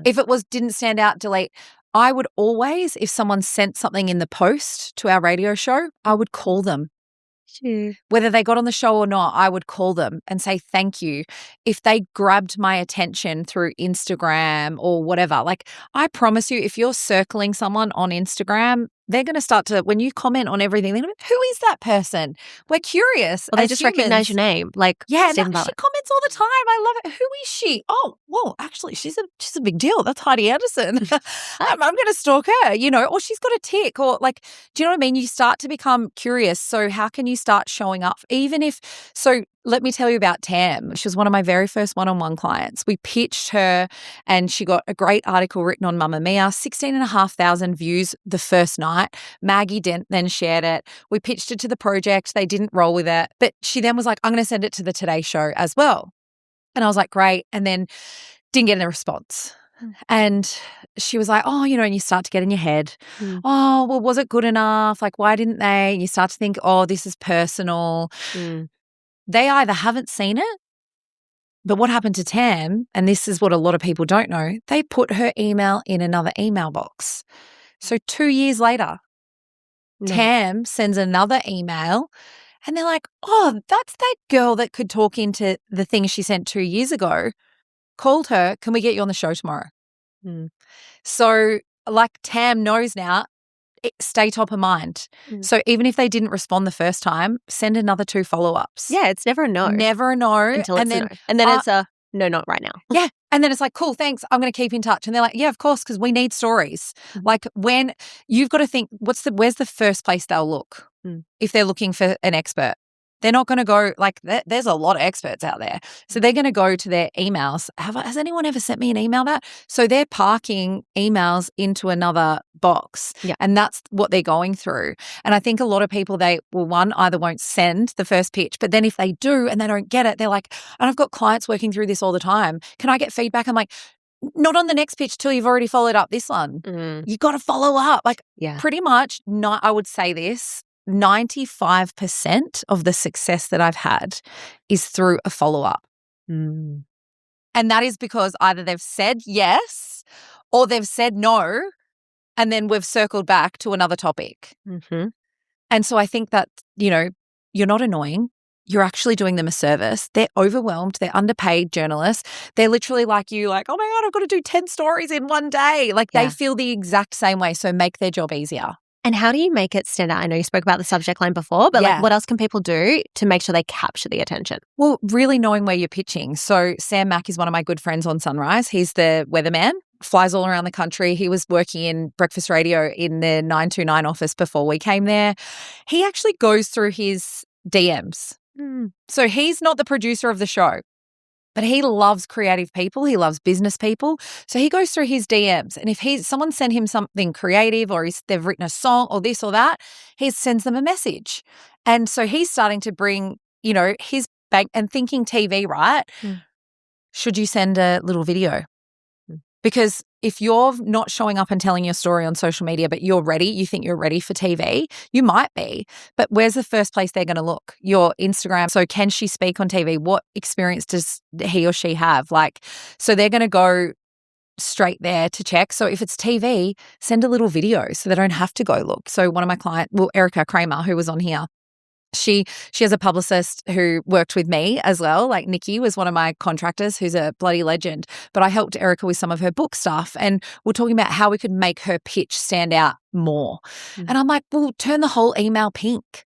If it didn't stand out, delete. I would always, if someone sent something in the post to our radio show, I would call them. Sure. Whether they got on the show or not, I would call them and say thank you. If they grabbed my attention through Instagram or whatever, like I promise you, if you're circling someone on Instagram, they're going to start to, when you comment on everything, they're going to, who is that person? We're curious. Well, they just recognize your name. Like, yeah, she comments all the time. I love it. Who is she? Oh, well, actually, she's a big deal. That's Heidi Anderson. I'm going to stalk her, or she's got a tick, or like, do you know what I mean? You start to become curious. So how can you start showing up? Let me tell you about Tam. She was one of my very first one-on-one clients. We pitched her and she got a great article written on Mamamia, 16,500 views the first night. Maggie then shared it. We pitched it to the project. They didn't roll with it. But she then was like, I'm going to send it to the Today Show as well. And I was like, great. And then didn't get a response. And she was like, and you start to get in your head. Oh, well, was it good enough? Like, why didn't they? And you start to think, this is personal. They either haven't seen it, but what happened to Tam, and this is what a lot of people don't know, they put her email in another email box. So 2 years later, Tam sends another email and they're like, that's that girl that could talk into the thing she sent 2 years ago. Called her, can we get you on the show tomorrow? So like Tam knows now, stay top of mind. So even if they didn't respond the first time, send another 2 follow-ups. Yeah, it's never a no. Never a no. Until it's a no. And then it's a no, not right now. Yeah. And then it's like, cool, thanks. I'm going to keep in touch. And they're like, yeah, of course, because we need stories. Like when you've got to think, where's the first place they'll look if they're looking for an expert? They're not going to go, like, there's a lot of experts out there. So they're going to go to their emails. Has anyone ever sent me an email that? So they're parking emails into another box. Yeah. And that's what they're going through. And I think a lot of people, one, either won't send the first pitch, but then if they do and they don't get it, they're like, and I've got clients working through this all the time. Can I get feedback? I'm like, not on the next pitch till you've already followed up this one. You got to follow up. Like, pretty much, I would say this, 95% of the success that I've had is through a follow-up. And that is because either they've said yes or they've said no, and then we've circled back to another topic. And so I think that, you're not annoying. You're actually doing them a service. They're overwhelmed. They're underpaid journalists. They're literally like you, like, oh my God, I've got to do 10 stories in one day. Like they feel the exact same way. So make their job easier. And how do you make it stand out? I know you spoke about the subject line before, but like what else can people do to make sure they capture the attention? Well, really knowing where you're pitching. So Sam Mack is one of my good friends on Sunrise. He's the weatherman, flies all around the country. He was working in breakfast radio in the 929 office before we came there. He actually goes through his DMs. So he's not the producer of the show, but he loves creative people. He loves business people. So he goes through his DMs. And if someone sent him something creative or they've written a song or this or that, he sends them a message. And so he's starting to bring, his bank and thinking TV, right? Should you send a little video? Because if you're not showing up and telling your story on social media, but you think you're ready for TV, you might be. But where's the first place they're going to look? Your Instagram. So can she speak on TV? What experience does he or she have? So they're going to go straight there to check. So if it's TV, send a little video so they don't have to go look. So one of my clients, Erica Kramer, who was on here, she has a publicist who worked with me as well. Like Nikki was one of my contractors who's a bloody legend. But I helped Erica with some of her book stuff and we're talking about how we could make her pitch stand out more. And I'm like, well, turn the whole email pink.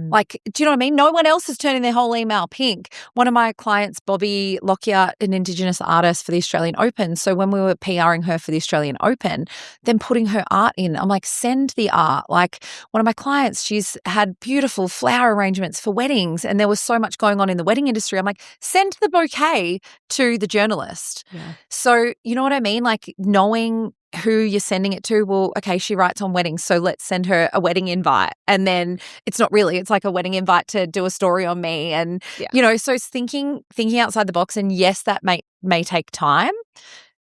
Like, do you know what I mean? No one else is turning their whole email pink. One of my clients, Bobby Lockyer, an Indigenous artist for the Australian Open. So when we were PRing her for the Australian Open, then putting her art in, I'm like, send the art. Like one of my clients, she's had beautiful flower arrangements for weddings and there was so much going on in the wedding industry. I'm like, send the bouquet to the journalist. So you know what I mean? Like knowing who you're sending it to. Well, okay, she writes on weddings, so let's send her a wedding invite. And then it's not really, it's like a wedding invite to do a story on me. And, so it's thinking outside the box. And yes, that may take time.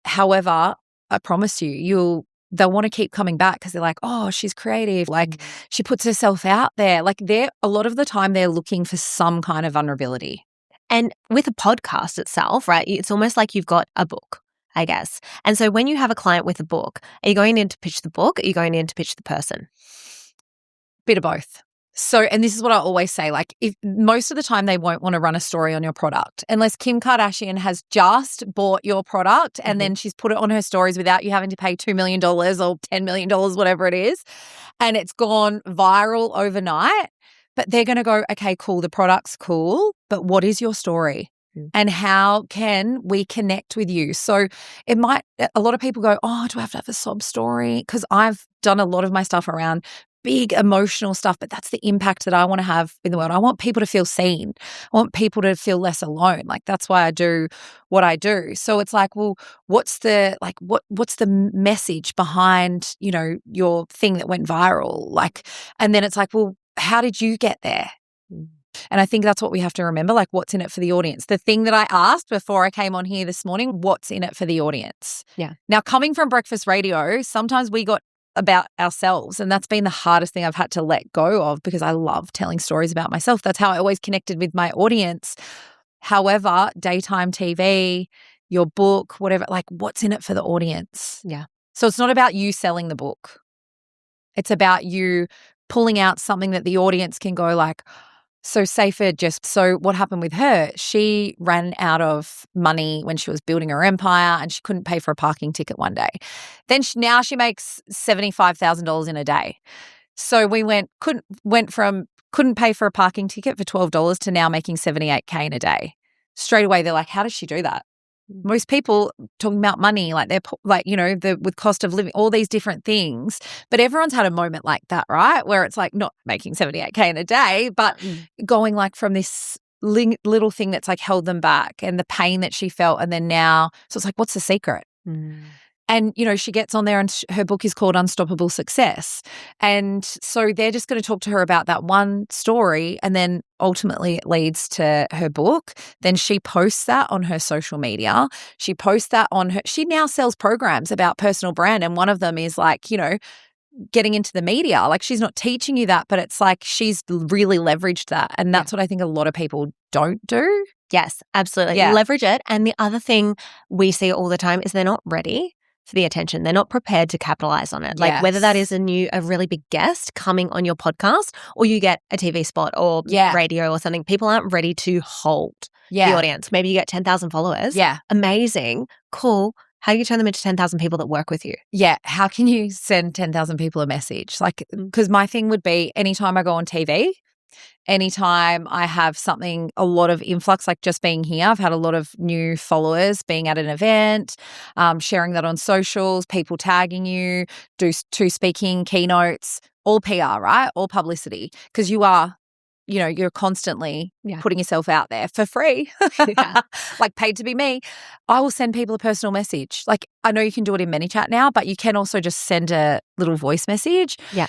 However, I promise you, they'll want to keep coming back because they're like, oh, she's creative. Like she puts herself out there. Like a lot of the time they're looking for some kind of vulnerability. And with a podcast itself, right, it's almost like you've got a book, I guess. And so when you have a client with a book, are you going in to pitch the book? Or are you going in to pitch the person? Bit of both. So, and this is what I always say, like if most of the time they won't want to run a story on your product unless Kim Kardashian has just bought your product and then she's put it on her stories without you having to pay $2 million or $10 million, whatever it is. And it's gone viral overnight. But they're going to go, okay, cool, the product's cool, but what is your story? And how can we connect with you? So a lot of people go, oh, do I have to have a sob story? Because I've done a lot of my stuff around big emotional stuff, but that's the impact that I want to have in the world. I want people to feel seen. I want people to feel less alone. Like that's why I do what I do. So it's like, well, what's the message behind, your thing that went viral? Like, and then it's like, well, how did you get there? And I think that's what we have to remember, like what's in it for the audience. The thing that I asked before I came on here this morning, what's in it for the audience? Yeah. Now, coming from breakfast radio, sometimes we got about ourselves, and that's been the hardest thing I've had to let go of because I love telling stories about myself. That's how I always connected with my audience. However, daytime TV, your book, whatever, like what's in it for the audience? Yeah. So it's not about you selling the book. It's about you pulling out something that the audience can go like, so what happened with her? She ran out of money when she was building her empire and she couldn't pay for a parking ticket one day. Then now she makes $75,000 in a day. So we couldn't pay for a parking ticket for $12 to now making $78K in a day. Straight away, they're like, how does she do that? Most people talking about money, like they're like, with cost of living, all these different things. But everyone's had a moment like that, right? Where it's like not making $78K in a day, but going like from this little thing that's like held them back and the pain that she felt. And then now, so it's like, what's the secret? And, she gets on there and her book is called Unstoppable Success. And so they're just going to talk to her about that one story and then ultimately it leads to her book. Then she posts that on her social media. She posts that she now sells programs about personal brand. And one of them is like, getting into the media. Like she's not teaching you that, but it's like she's really leveraged that. And that's what I think a lot of people don't do. Yes, absolutely. Yeah. Leverage it. And the other thing we see all the time is they're not ready for the attention. They're not prepared to capitalize on it. Like whether that is a really big guest coming on your podcast or you get a TV spot or radio or something, people aren't ready to hold the audience. Maybe you get 10,000 followers. Yeah. Amazing. Cool. How do you turn them into 10,000 people that work with you? Yeah. How can you send 10,000 people a message? Like, because my thing would be anytime I go on TV, anytime I have something, a lot of influx, like just being here, I've had a lot of new followers being at an event, sharing that on socials, people tagging you, do two speaking keynotes, all PR, right? All publicity, because you are, you're constantly putting yourself out there for free, like paid to be me. I will send people a personal message. Like I know you can do it in ManyChat now, but you can also just send a little voice message. Yeah.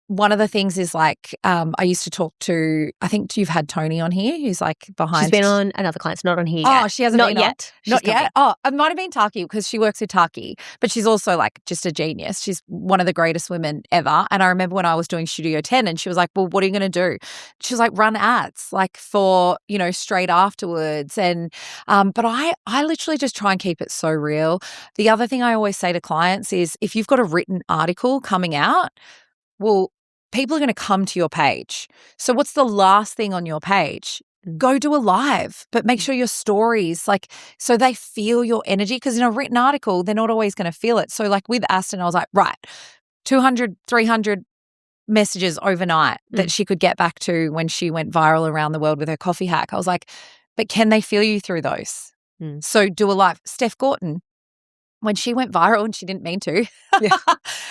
One of the things is like I used to talk to, I think you've had Tony on here who's like behind. She's been on another client's not on here yet. Oh, she hasn't been yet. Not yet. Oh, it might have been Taki because she works with Taki, but she's also like just a genius. She's one of the greatest women ever. And I remember when I was doing Studio 10 and she was like, well, what are you going to do? She was like, run ads like for, straight afterwards. And but I literally just try and keep it so real. The other thing I always say to clients is if you've got a written article coming out, well, people are going to come to your page. So what's the last thing on your page? Go do a live, but make sure your stories, like, so they feel your energy. Because in a written article, they're not always going to feel it. So like with Aston, I was like, right, 200, 300 messages overnight that she could get back to when she went viral around the world with her coffee hack. I was like, but can they feel you through those? So do a live. Steph Gorton, when she went viral, and she didn't mean to, Yeah.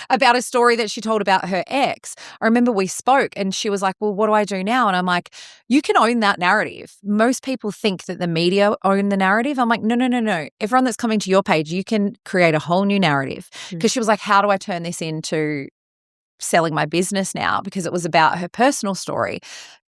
about a story that she told about her ex, I remember we spoke and she was like, well, what do I do now? And I'm like, you can own that narrative. Most people think that the media own the narrative. I'm like, no. Everyone that's coming to your page, you can create a whole new narrative. Because she was like, how do I turn this into selling my business now? Because it was about her personal story.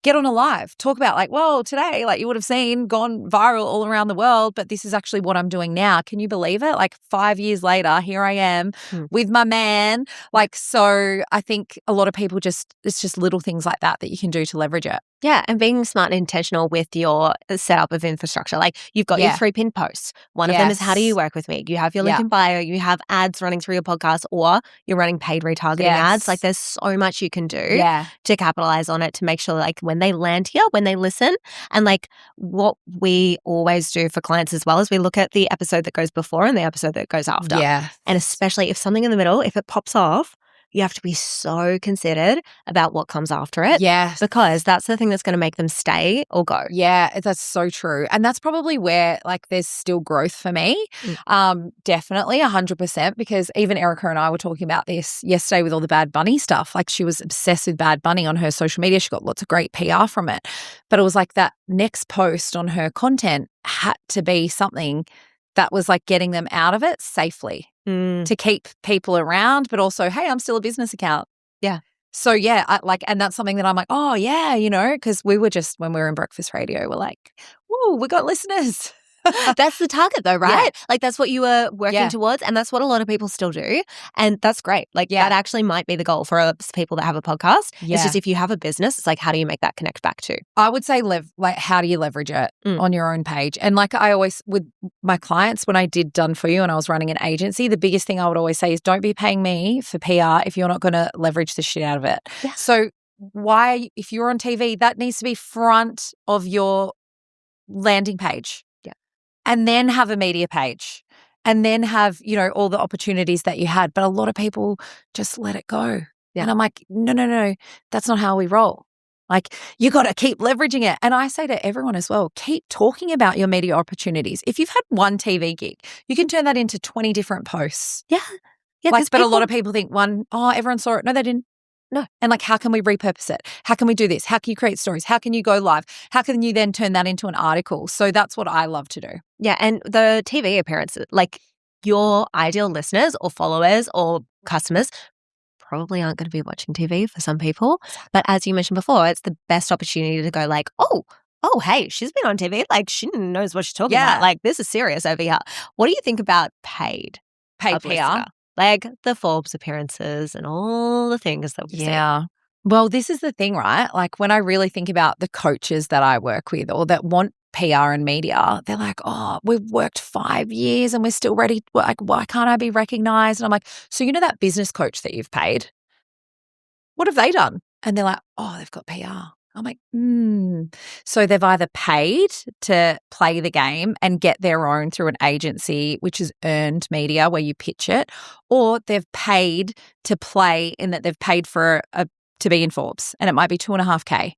Get on a live, talk about like, well, today, like you would have seen, gone viral all around the world, but this is actually what I'm doing now. Can you believe it? Like 5 years later, here I am with my man. Like, so I think a lot of people it's just little things like that you can do to leverage it. Yeah, and being smart and intentional with your setup of infrastructure. Like you've got your 3 pinned posts. One of them is how do you work with me? You have your link in bio, you have ads running through your podcast, or you're running paid retargeting ads. Like there's so much you can do to capitalize on it to make sure like when they land here, when they listen, and like what we always do for clients as well is we look at the episode that goes before and the episode that goes after. Yeah. And especially if something in the middle, if it pops off, you have to be so considered about what comes after it. Yeah. Because that's the thing that's going to make them stay or go. Yeah, that's so true. And that's probably where like there's still growth for me. Definitely 100%, because even Erica and I were talking about this yesterday with all the Bad Bunny stuff. Like she was obsessed with Bad Bunny on her social media. She got lots of great PR from it. But it was like that next post on her content had to be something that was like getting them out of it safely to keep people around, but also, hey, I'm still a business account. Yeah. So yeah, and that's something that I'm like, oh yeah, because we were just, when we were in breakfast radio, we're like, whoa, we got listeners. That's the target though, right? Yeah. Like that's what you were working towards, and that's what a lot of people still do, and that's great. Like that actually might be the goal for people that have a podcast. It's just if you have a business, it's like how do you make that connect back to? I would say like how do you leverage it on your own page? And like I always, with my clients, when I did Done For You and I was running an agency, the biggest thing I would always say is don't be paying me for PR if you're not going to leverage the shit out of it. Yeah. So why, if you're on TV, that needs to be front of your landing page. And then have a media page and then have, all the opportunities that you had. But a lot of people just let it go. Yeah. And I'm like, no, that's not how we roll. Like you got to keep leveraging it. And I say to everyone as well, keep talking about your media opportunities. If you've had one TV gig, you can turn that into 20 different posts. Yeah. But a lot of people think everyone saw it. No, they didn't. No. And like, how can we repurpose it? How can we do this? How can you create stories? How can you go live? How can you then turn that into an article? So that's what I love to do. Yeah. And the TV appearances, like your ideal listeners or followers or customers probably aren't going to be watching TV for some people. But as you mentioned before, it's the best opportunity to go like, oh, hey, she's been on TV. Like she knows what she's talking about. Like this is serious over here. What do you think about paid PR? Like the Forbes appearances and all the things that we see. Yeah. Well, this is the thing, right? Like when I really think about the coaches that I work with or that want PR and media, they're like, oh, we've worked 5 years and we're still ready. Like, why can't I be recognized? And I'm like, so that business coach that you've paid, what have they done? And they're like, oh, they've got PR. I'm like, So they've either paid to play the game and get their own through an agency, which is earned media where you pitch it, or they've paid to play in that they've paid for to be in Forbes, and it might be $2.5K.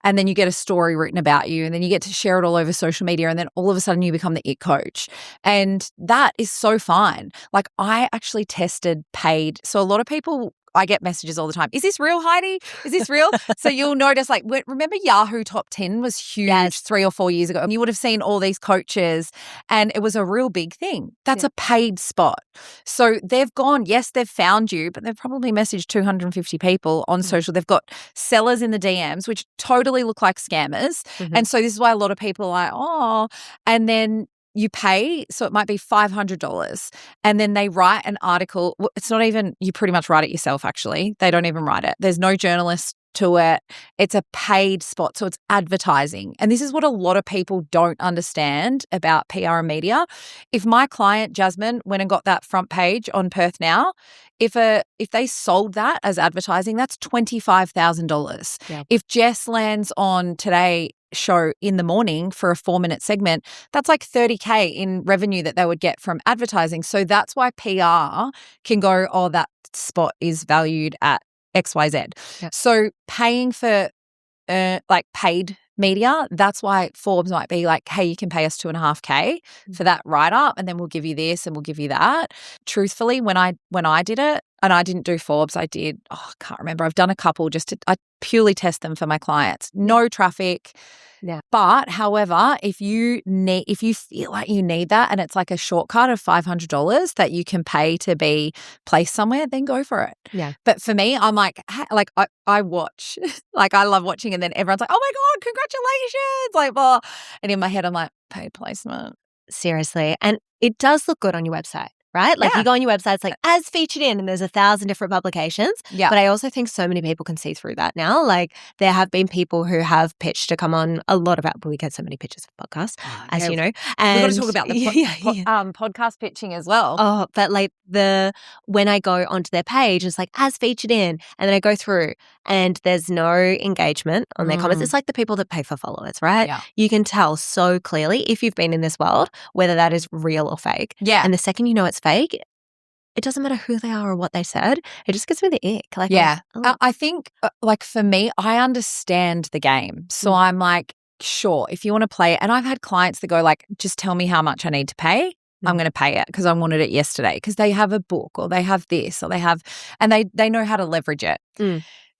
And then you get a story written about you, and then you get to share it all over social media, and then all of a sudden you become the it coach. And that is so fine. Like I actually tested paid. So a lot of people, I get messages all the time. Is this real, Heidi? Is this real? So you'll notice, like, remember Yahoo Top 10 was huge 3 or 4 years ago. And you would have seen all these coaches and it was a real big thing. That's a paid spot. So they've gone, yes, they've found you, but they've probably messaged 250 people on social. They've got sellers in the DMs, which totally look like scammers. And so this is why a lot of people are like, and then you pay, so it might be $500, and then they write an article. It's not even, you pretty much write it yourself, actually. They don't even write it. There's no journalist to it. It's a paid spot, so it's advertising. And this is what a lot of people don't understand about PR and media. If my client, Jasmine, went and got that front page on Perth Now, if they sold that as advertising, that's $25,000. Yeah. If Jess lands on Today show in the morning for a 4-minute segment, that's like $30K in revenue that they would get from advertising. So that's why PR can go, oh, that spot is valued at XYZ. Yep. So paying for like paid media. That's why Forbes might be like, hey, you can pay us $2.5K for that write-up, and then we'll give you this and we'll give you that. Truthfully, when I did it, and I didn't do Forbes, I did, I can't remember. I've done a couple I purely test them for my clients. No traffic. Yeah. But however, if you feel like you need that and it's like a shortcut of $500 that you can pay to be placed somewhere, then go for it. Yeah. But for me, I'm like I watch, like I love watching, and then everyone's like, oh my God, congratulations. Like, blah. And in my head, I'm like, paid placement. Seriously. And it does look good on your website. Right? Like you go on your website, it's like as featured in, and there's 1,000 different publications. Yeah. But I also think so many people can see through that now. Like there have been people who have pitched to come on a lot of but we get so many pitches for podcasts, as you know. And we've got to talk about the podcast pitching as well. Oh, but like when I go onto their page, it's like as featured in, and then I go through and there's no engagement on their comments. It's like the people that pay for followers, right? Yeah. You can tell so clearly if you've been in this world, whether that is real or fake. Yeah. And the second you know it's fake, it doesn't matter who they are or what they said. It just gives me the ick. Like, yeah. I think like for me, I understand the game. So I'm like, sure, if you want to play it. And I've had clients that go like, just tell me how much I need to pay. I'm going to pay it because I wanted it yesterday, because they have a book or they have this or they have, and they know how to leverage it.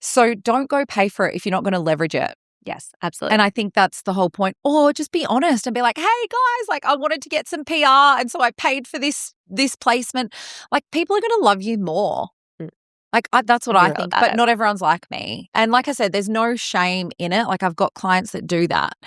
So don't go pay for it if you're not going to leverage it. Yes, absolutely. And I think that's the whole point. Or just be honest and be like, hey guys, like I wanted to get some PR and so I paid for this placement. Like people are going to love you more. Like that's what I think, but not everyone's like me. And like I said, there's no shame in it. Like I've got clients that do that.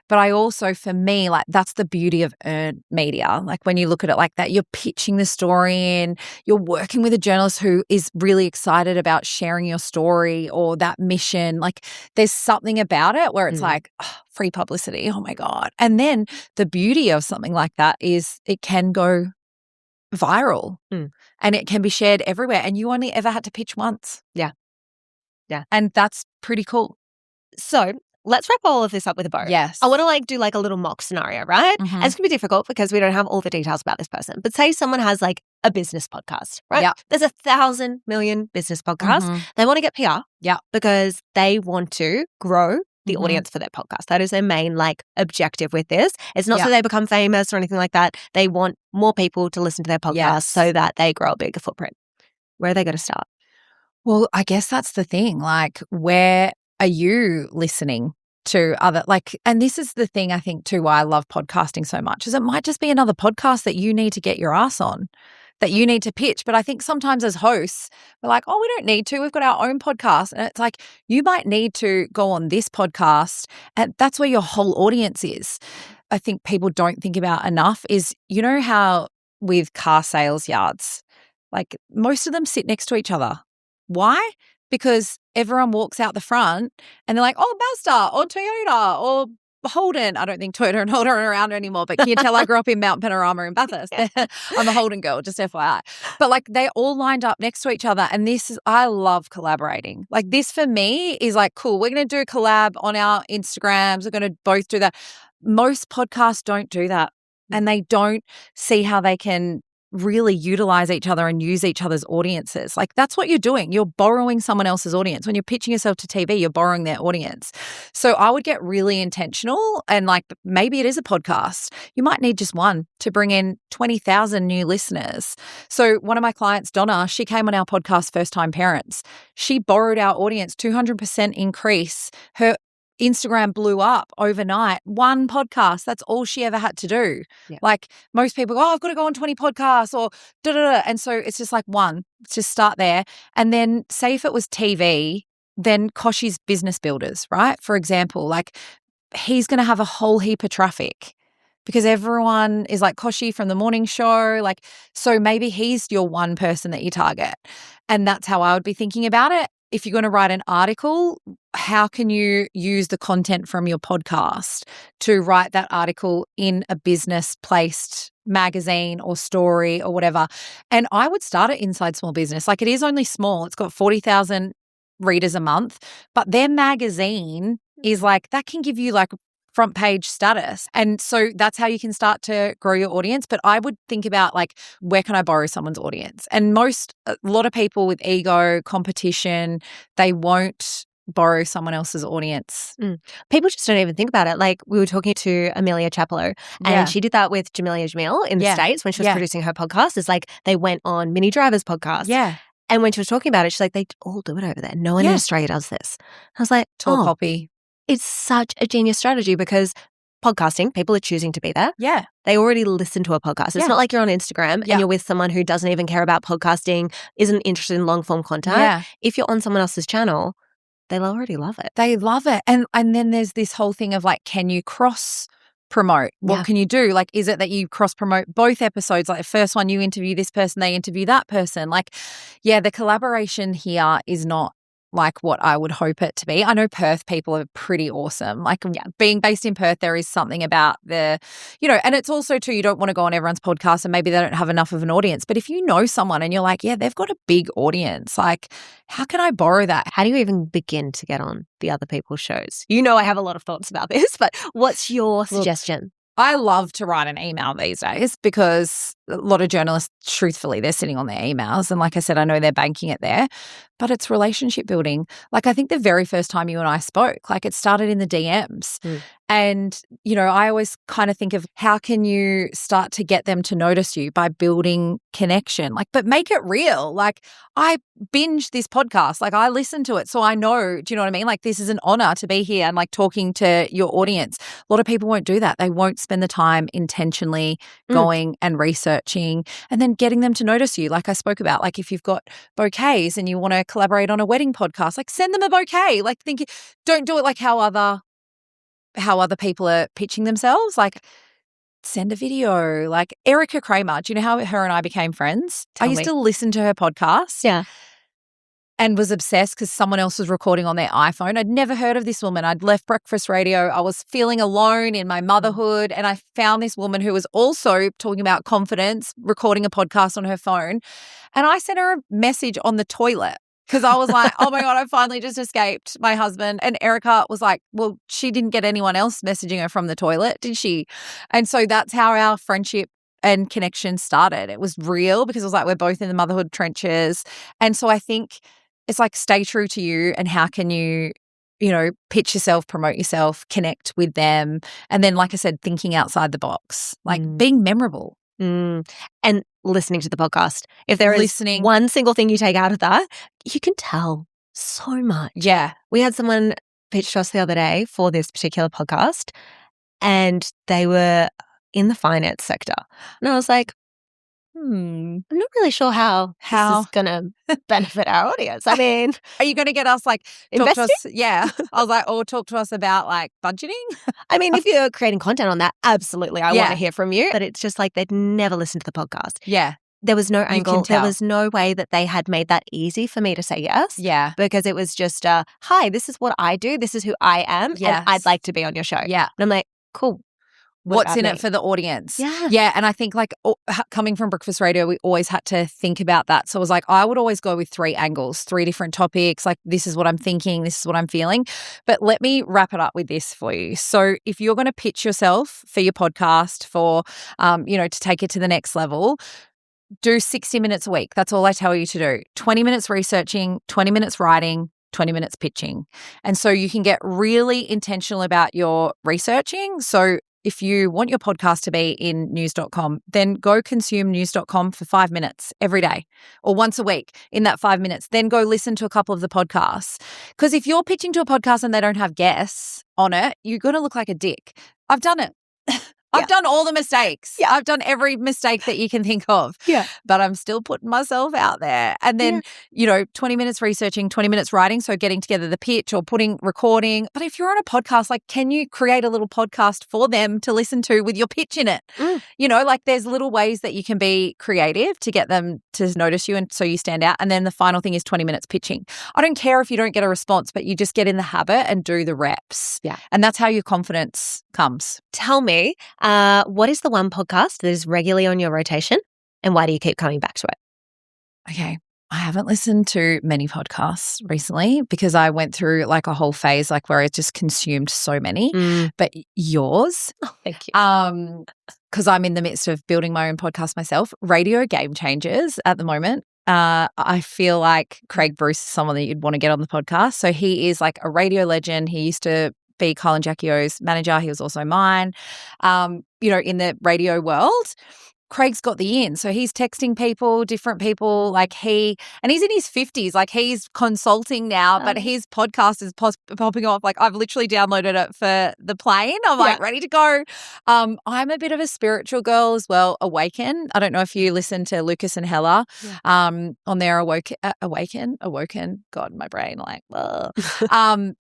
But I also, for me, like that's the beauty of earned media. Like when you look at it like that, you're pitching the story in, you're working with a journalist who is really excited about sharing your story or that mission. Like there's something about it where it's like free publicity. Oh my God. And then the beauty of something like that is it can go viral and it can be shared everywhere, and you only ever had to pitch once. Yeah. And that's pretty cool. So let's wrap all of this up with a bow. Yes. I want to do like a little mock scenario, right? And it's going to be difficult because we don't have all the details about this person. But say someone has like a business podcast, right? Yeah. There's 1,000 million business podcasts. They want to get PR. Yeah. Because they want to grow the audience for their podcast. That is their main like objective with this. It's not so they become famous or anything like that. They want more people to listen to their podcast so that they grow a bigger footprint. Where are they going to start? Well, I guess that's the thing. Like, where are you listening to other, like, and this is the thing I think too why I love podcasting so much, is it might just be another podcast that you need to get your ass on, that you need to pitch. But I think sometimes as hosts, we're like, oh, we don't need to. We've got our own podcast. And it's like, you might need to go on this podcast, and that's where your whole audience is. I think people don't think about enough is, you know how with car sales yards, like most of them sit next to each other. Why? Because everyone walks out the front and they're like, oh, Mazda or Toyota or Holden. I don't think Toyota and Holden are around anymore, but can you tell I grew up in Mount Panorama in Bathurst? I'm a Holden girl, just FYI. But like they're all lined up next to each other, and I love collaborating. Like this for me is like, cool, we're going to do a collab on our Instagrams. We're going to both do that. Most podcasts don't do that, and they don't see how they can really utilize each other and use each other's audiences. Like that's what you're doing. You're borrowing someone else's audience. When you're pitching yourself to TV, you're borrowing their audience. So I would get really intentional, and like maybe it is a podcast. You might need just one to bring in 20,000 new listeners. So one of my clients, Donna, she came on our podcast, First Time Parents. She borrowed our audience, 200% increase. Her Instagram blew up overnight. One podcast, that's all she ever had to do. Yeah. Like most people go, oh, I've got to go on 20 podcasts or da-da-da. And so it's just like one, just start there. And then say if it was TV, then Koshi's Business Builders, right? For example, like he's going to have a whole heap of traffic because everyone is like Koshi from the morning show. Like, so maybe he's your one person that you target. And that's how I would be thinking about it. If you're going to write an article, how can you use the content from your podcast to write that article in a business-placed magazine or story or whatever? And I would start it inside small business. Like it is only small. It's got 40,000 readers a month, but their magazine is like, that can give you like front page status. And so that's how you can start to grow your audience. But I would think about like, where can I borrow someone's audience? And a lot of people with ego, competition, they won't borrow someone else's audience. People just don't even think about it. Like we were talking to Amelia Chapello and she did that with Jamelia Jamil in the States when she was producing her podcast. It's like they went on Minnie Driver's podcast. Yeah. And when she was talking about it, she's like, they all do it over there. No one in Australia does this. I was like, tall copy. It's such a genius strategy because podcasting, people are choosing to be there. Yeah. They already listen to a podcast. It's not like you're on Instagram and you're with someone who doesn't even care about podcasting, isn't interested in long form content. Yeah. If you're on someone else's channel, they already love it. They love it. And then there's this whole thing of like, can you cross promote? What can you do? Like, is it that you cross promote both episodes? Like the first one you interview this person, they interview that person. Like, the collaboration here is not like what I would hope it to be. I know Perth people are pretty awesome. Like being based in Perth, there is something about the, and it's also too, you don't want to go on everyone's podcast and maybe they don't have enough of an audience. But if you know someone and you're like, they've got a big audience, like how can I borrow that? How do you even begin to get on the other people's shows? I have a lot of thoughts about this, but what's your suggestion? I love to write an email these days because a lot of journalists, truthfully, they're sitting on their emails. And like I said, I know they're banking it there, but it's relationship building. Like I think the very first time you and I spoke, like it started in the DMs. And, I always kind of think of how can you start to get them to notice you by building connection, like, but make it real. Like I binged this podcast, like I listened to it. So I know, do you know what I mean? Like this is an honor to be here and like talking to your audience. A lot of people won't do that. They won't spend the time intentionally going and researching and then getting them to notice you. Like I spoke about, like if you've got bouquets and you want to collaborate on a wedding podcast, like send them a bouquet. Like don't do it like how other people are pitching themselves. Like send a video. Like Erica Kramer, do you know how her and I became friends? I used to listen to her podcast. Yeah. And was obsessed because someone else was recording on their iPhone. I'd never heard of this woman. I'd left breakfast radio. I was feeling alone in my motherhood and I found this woman who was also talking about confidence, recording a podcast on her phone. And I sent her a message on the toilet because I was like, oh my God, I finally just escaped my husband. And Erica was like, well, she didn't get anyone else messaging her from the toilet, did she? And so that's how our friendship and connection started. It was real because it was like we're both in the motherhood trenches. And so I think it's like stay true to you and how can you, pitch yourself, promote yourself, connect with them. And then, like I said, thinking outside the box, like being memorable. And listening to the podcast. If there is one single thing you take out of that, you can tell so much. Yeah. We had someone pitch to us the other day for this particular podcast and they were in the finance sector. And I was like, I'm not really sure how this is going to benefit our audience. I mean, are you going to get us like investing? Talk to us? Yeah. I was like, or talk to us about like budgeting. I mean, if you're creating content on that, absolutely. I want to hear from you. But it's just like they'd never listened to the podcast. Yeah. There was no angle. There was no way that they had made that easy for me to say yes. Yeah. Because it was just, hi, this is what I do. This is who I am. Yes. And I'd like to be on your show. Yeah. And I'm like, cool. What's in it for the audience? Yeah. Yeah. And I think like coming from breakfast radio, we always had to think about that. So it was like, I would always go with 3 angles, 3 different topics. Like this is what I'm thinking. This is what I'm feeling. But let me wrap it up with this for you. So if you're going to pitch yourself for your podcast for, to take it to the next level, do 60 minutes a week. That's all I tell you to do. 20 minutes researching, 20 minutes writing, 20 minutes pitching. And so you can get really intentional about your researching. So if you want your podcast to be in news.com, then go consume news.com for 5 minutes every day or once a week in that 5 minutes. Then go listen to a couple of the podcasts. Because if you're pitching to a podcast and they don't have guests on it, you're going to look like a dick. I've done it. I've done all the mistakes. Yeah. I've done every mistake that you can think of. Yeah. But I'm still putting myself out there. And then, 20 minutes researching, 20 minutes writing. So getting together the pitch or recording. But if you're on a podcast, like, can you create a little podcast for them to listen to with your pitch in it? Like there's little ways that you can be creative to get them to notice you and so you stand out. And then the final thing is 20 minutes pitching. I don't care if you don't get a response, but you just get in the habit and do the reps. Yeah. And that's how your confidence comes. Tell me, what is the one podcast that is regularly on your rotation and why do you keep coming back to it? Okay. I haven't listened to many podcasts recently because I went through like a whole phase like where I just consumed so many. But yours, thank you. because I'm in the midst of building my own podcast myself, Radio Game Changers at the moment. I feel like Craig Bruce is someone that you'd want to get on the podcast. So he is like a radio legend. He used to be Kyle and Jackie O's manager. He was also mine, in the radio world. Craig's got the in. So he's texting people, different people, and he's in his 50s, like he's consulting now, but his podcast is popping off. Like I've literally downloaded it for the plane. I'm like ready to go. I'm a bit of a spiritual girl as well. Awaken. I don't know if you listen to Lucas and Hella on their Awaken. God, my brain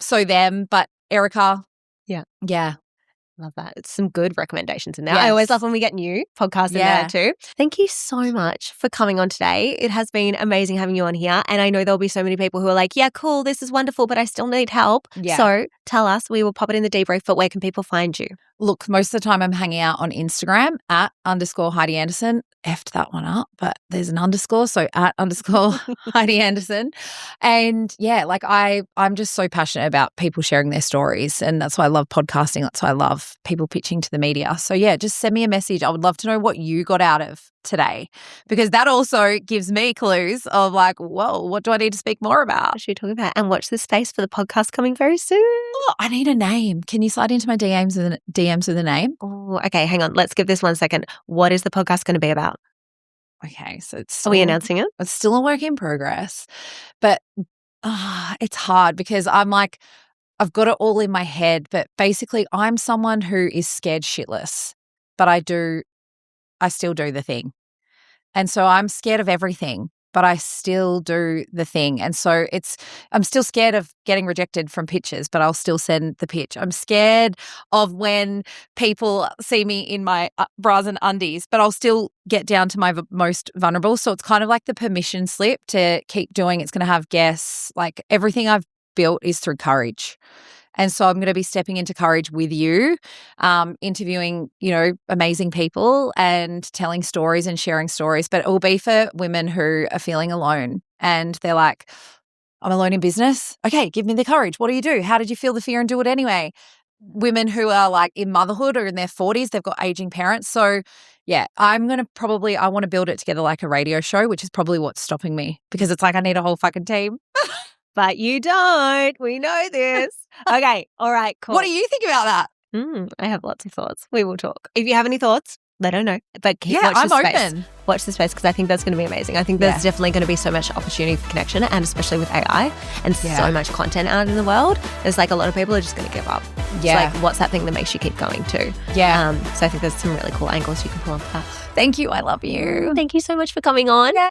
so them, but Erica. Yeah. Love that. It's some good recommendations in there. Yes. I always love when we get new podcasts in there too. Thank you so much for coming on today. It has been amazing having you on here. And I know there'll be so many people who are like, yeah, cool, this is wonderful, but I still need help. Yeah. So tell us, we will pop it in the debrief, but where can people find you? Look, most of the time I'm hanging out on Instagram @_ Heidi Anderson. Effed that one up, but there's an underscore, so @_ Heidi Anderson. And I'm just so passionate about people sharing their stories, and that's why I love podcasting. That's why I love people pitching to the media. So just send me a message. I would love to know what you got out of today, because that also gives me clues of like, whoa, what do I need to speak more about? What should we talk about? And watch this space for the podcast coming very soon. Oh, I need a name. Can you slide into my DMs with a name? Oh, okay. Hang on. Let's give this 1 second. What is the podcast going to be about? Okay, so are we announcing it? It's still a work in progress, but it's hard because I'm like, I've got it all in my head, but basically I'm someone who is scared shitless, but I still do the thing. And so I'm scared of everything, but I still do the thing. And so I'm still scared of getting rejected from pitches, but I'll still send the pitch. I'm scared of when people see me in my bras and undies, but I'll still get down to my most vulnerable. So it's kind of like the permission slip to keep doing. It's going to have guests. Like everything I've built is through courage. And so I'm going to be stepping into courage with you, interviewing, amazing people and telling stories and sharing stories. But it will be for women who are feeling alone and they're like, I'm alone in business. Okay, give me the courage. What do you do? How did you feel the fear and do it anyway? Women who are like in motherhood or in their 40s, they've got aging parents. So I want to build it together like a radio show, which is probably what's stopping me, because it's like I need a whole fucking team. But you don't. We know this. Okay. All right. Cool. What do you think about that? I have lots of thoughts. We will talk. If you have any thoughts, let her know. But I'm open. Watch the space, because I think that's going to be amazing. I think there's definitely going to be so much opportunity for connection, and especially with AI and so much content out in the world. There's like a lot of people are just going to give up. Yeah. It's like, what's that thing that makes you keep going too? Yeah. So I think there's some really cool angles you can pull off that. Thank you. I love you. Thank you so much for coming on. Yeah.